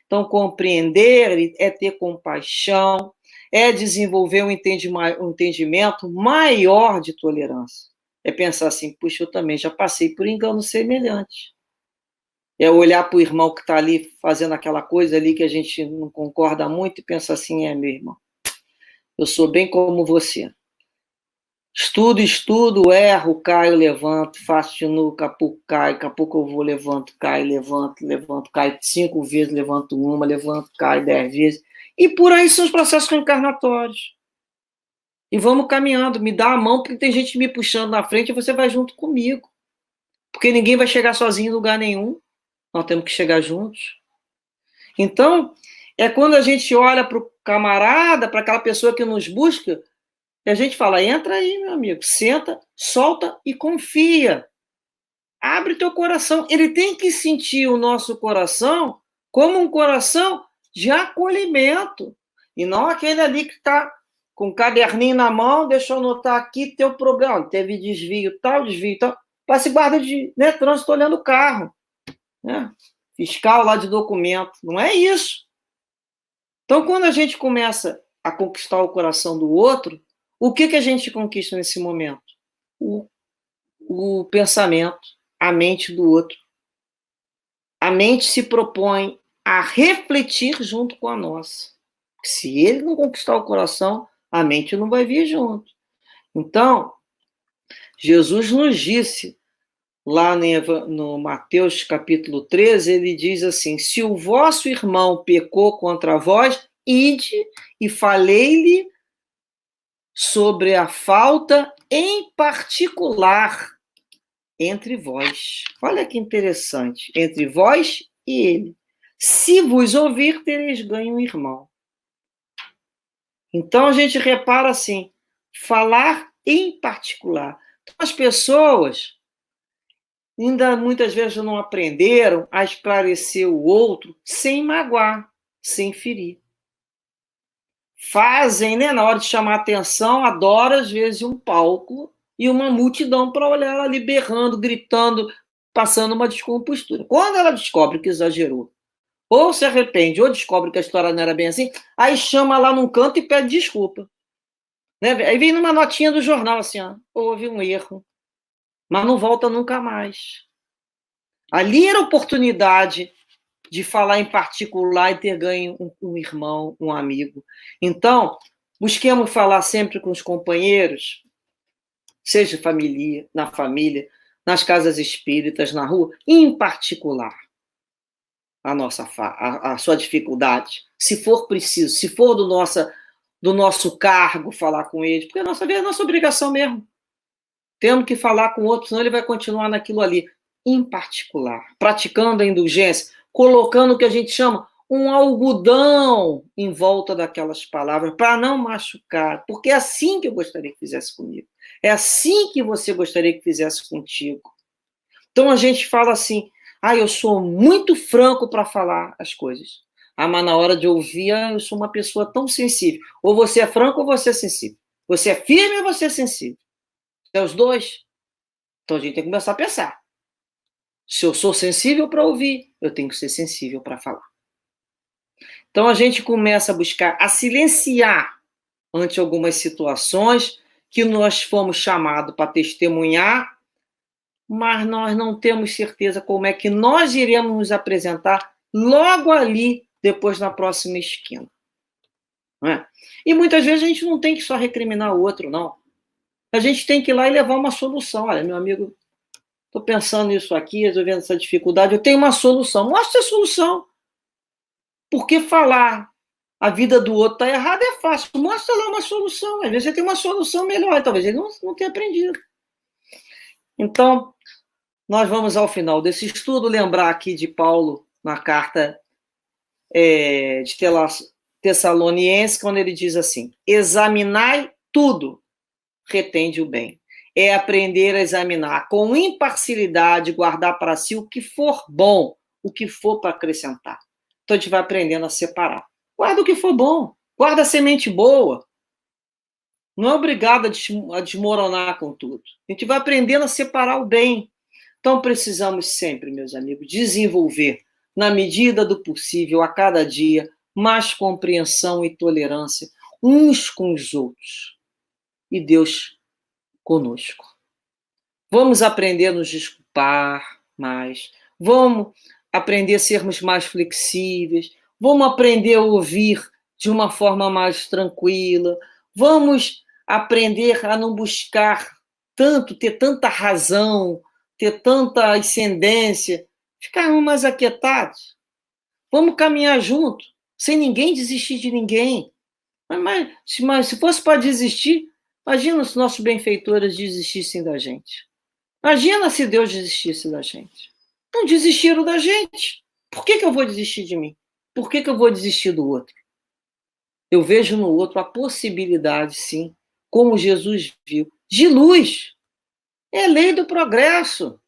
Então, compreender é ter compaixão, é desenvolver um entendimento maior de tolerância. É pensar assim, puxa, eu também já passei por engano semelhante. É olhar para o irmão que está ali fazendo aquela coisa ali que a gente não concorda muito e pensar assim, meu irmão, eu sou bem como você. Estudo, erro, caio, levanto, faço de novo, daqui a pouco eu vou, levanto, caio, levanto, caio 5 vezes, levanto uma, levanto, caio 10 vezes. E por aí são os processos reencarnatórios. E vamos caminhando, me dá a mão, porque tem gente me puxando na frente e você vai junto comigo. Porque ninguém vai chegar sozinho em lugar nenhum. Nós temos que chegar juntos. Então, é quando a gente olha para o camarada, para aquela pessoa que nos busca, e a gente fala, entra aí, meu amigo, senta, solta e confia. Abre teu coração. Ele tem que sentir o nosso coração como um coração de acolhimento. E não aquele ali que está com um caderninho na mão, deixa eu anotar aqui teu problema. Teve desvio tal. Passe guarda de trânsito olhando o carro. Né? Fiscal lá de documento. Não é isso. Então, quando a gente começa a conquistar o coração do outro, o que a gente conquista nesse momento? O pensamento, a mente do outro. A mente se propõe a refletir junto com a nossa. Se ele não conquistar o coração, a mente não vai vir junto. Então, Jesus nos disse, lá no Mateus capítulo 13, ele diz assim, se o vosso irmão pecou contra vós, ide e falei-lhe sobre a falta em particular entre vós. Olha que interessante. Entre vós e ele. Se vos ouvir, tereis ganho um irmão. Então a gente repara assim, falar em particular. Então, as pessoas ainda muitas vezes não aprenderam a esclarecer o outro sem magoar, sem ferir. Fazem, na hora de chamar atenção, adoram às vezes um palco e uma multidão para olhar ela ali berrando, gritando, passando uma descompostura. Quando ela descobre que exagerou, ou se arrepende, ou descobre que a história não era bem assim, aí chama lá num canto e pede desculpa. Né? Aí vem numa notinha do jornal assim, houve um erro, mas não volta nunca mais. Ali era a oportunidade de falar em particular e ter ganho um irmão, um amigo. Então, busquemos falar sempre com os companheiros seja na família, nas casas espíritas, na rua, em particular, a sua dificuldade, se for preciso, se for do nosso cargo falar com ele, porque a nossa vida é a nossa obrigação mesmo. Temos que falar com o outro, senão ele vai continuar naquilo ali. Em particular, praticando a indulgência, colocando o que a gente chama um algodão em volta daquelas palavras, para não machucar, porque é assim que eu gostaria que fizesse comigo. É assim que você gostaria que fizesse contigo. Então a gente fala assim, eu sou muito franco para falar as coisas. Mas na hora de ouvir, eu sou uma pessoa tão sensível. Ou você é franco ou você é sensível. Você é firme ou você é sensível. É os dois. Então a gente tem que começar a pensar. Se eu sou sensível para ouvir, eu tenho que ser sensível para falar. Então a gente começa a buscar a silenciar ante algumas situações que nós fomos chamados para testemunhar, mas nós não temos certeza como é que nós iremos nos apresentar logo ali, depois na próxima esquina. Não é? E muitas vezes a gente não tem que só recriminar o outro, não. A gente tem que ir lá e levar uma solução. Olha, meu amigo, estou pensando nisso aqui, resolvendo essa dificuldade, eu tenho uma solução. Mostra a solução. Porque falar a vida do outro está errada é fácil. Mostra lá uma solução. Às vezes você tem uma solução melhor, talvez ele não tenha aprendido. Então, nós vamos ao final desse estudo lembrar aqui de Paulo na carta de Tessalonienses, quando ele diz assim: examinai tudo, retende o bem. É aprender a examinar com imparcialidade, guardar para si o que for bom, o que for para acrescentar. Então a gente vai aprendendo a separar. Guarda o que for bom, guarda a semente boa. Não é obrigado a desmoronar com tudo. A gente vai aprendendo a separar o bem. Então precisamos sempre, meus amigos, desenvolver, na medida do possível, a cada dia, mais compreensão e tolerância uns com os outros. E Deus conosco. Vamos aprender a nos desculpar mais. Vamos aprender a sermos mais flexíveis. Vamos aprender a ouvir de uma forma mais tranquila. Vamos aprender a não buscar tanto, ter tanta razão, ter tanta ascendência, ficar mais aquietados. Vamos caminhar junto, sem ninguém desistir de ninguém. Mas se fosse para desistir, imagina se nossos benfeitores desistissem da gente. Imagina se Deus desistisse da gente. Não desistiram da gente. Por que eu vou desistir de mim? Por que eu vou desistir do outro? Eu vejo no outro a possibilidade, sim, como Jesus viu, de luz. É lei do progresso.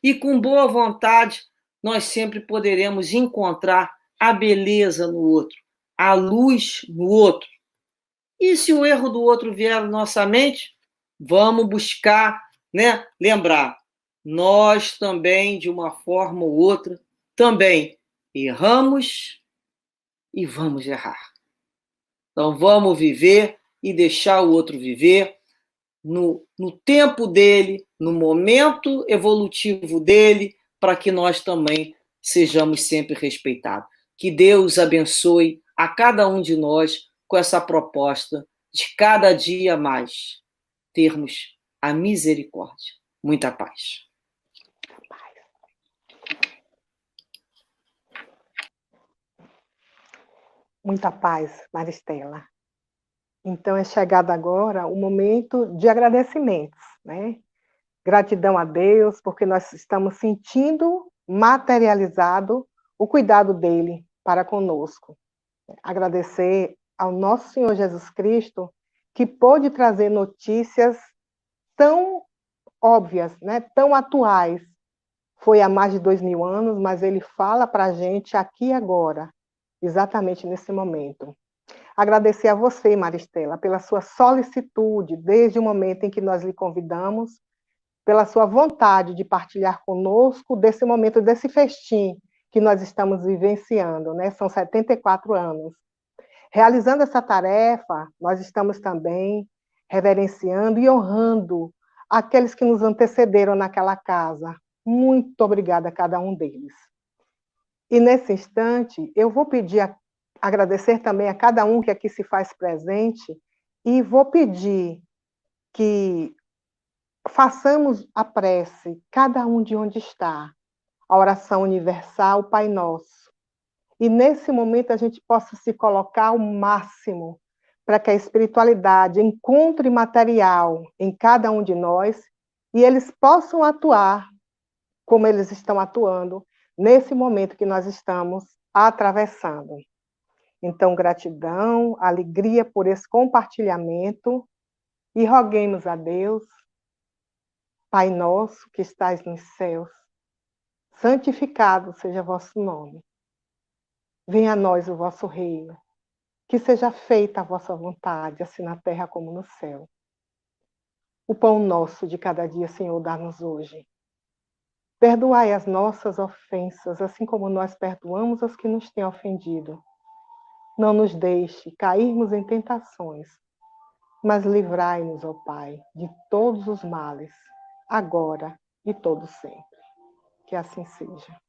E com boa vontade, nós sempre poderemos encontrar a beleza no outro, a luz no outro. E se o erro do outro vier à nossa mente, vamos buscar, lembrar, nós também, de uma forma ou outra, também erramos e vamos errar. Então vamos viver e deixar o outro viver no tempo dele, no momento evolutivo dele, para que nós também sejamos sempre respeitados. Que Deus abençoe a cada um de nós com essa proposta de cada dia mais termos a misericórdia. Muita paz. Muita paz, Maristela. Então, é chegado agora o momento de agradecimentos, né? Gratidão a Deus, porque nós estamos sentindo materializado o cuidado dele para conosco. Agradecer ao nosso Senhor Jesus Cristo, que pôde trazer notícias tão óbvias, né? Tão atuais. Foi há mais de 2000 anos, mas ele fala para a gente aqui e agora, exatamente nesse momento. Agradecer a você, Maristela, pela sua solicitude, desde o momento em que nós lhe convidamos, pela sua vontade de partilhar conosco desse momento, desse festim que nós estamos vivenciando, né? São 74 anos. Realizando essa tarefa, nós estamos também reverenciando e honrando aqueles que nos antecederam naquela casa. Muito obrigada a cada um deles. E nesse instante, eu vou agradecer também a cada um que aqui se faz presente, e vou pedir que façamos a prece, cada um de onde está, a oração universal, o Pai Nosso. E nesse momento a gente possa se colocar ao máximo para que a espiritualidade encontre material em cada um de nós e eles possam atuar como eles estão atuando nesse momento que nós estamos atravessando. Então, gratidão, alegria por esse compartilhamento e roguemos a Deus, Pai nosso que estais nos céus, santificado seja vosso nome. Venha a nós o vosso reino, que seja feita a vossa vontade, assim na terra como no céu. O pão nosso de cada dia, Senhor, dá-nos hoje. Perdoai as nossas ofensas, assim como nós perdoamos os que nos têm ofendido. Não nos deixe cairmos em tentações, mas livrai-nos, ó Pai, de todos os males, agora e todo sempre. Que assim seja.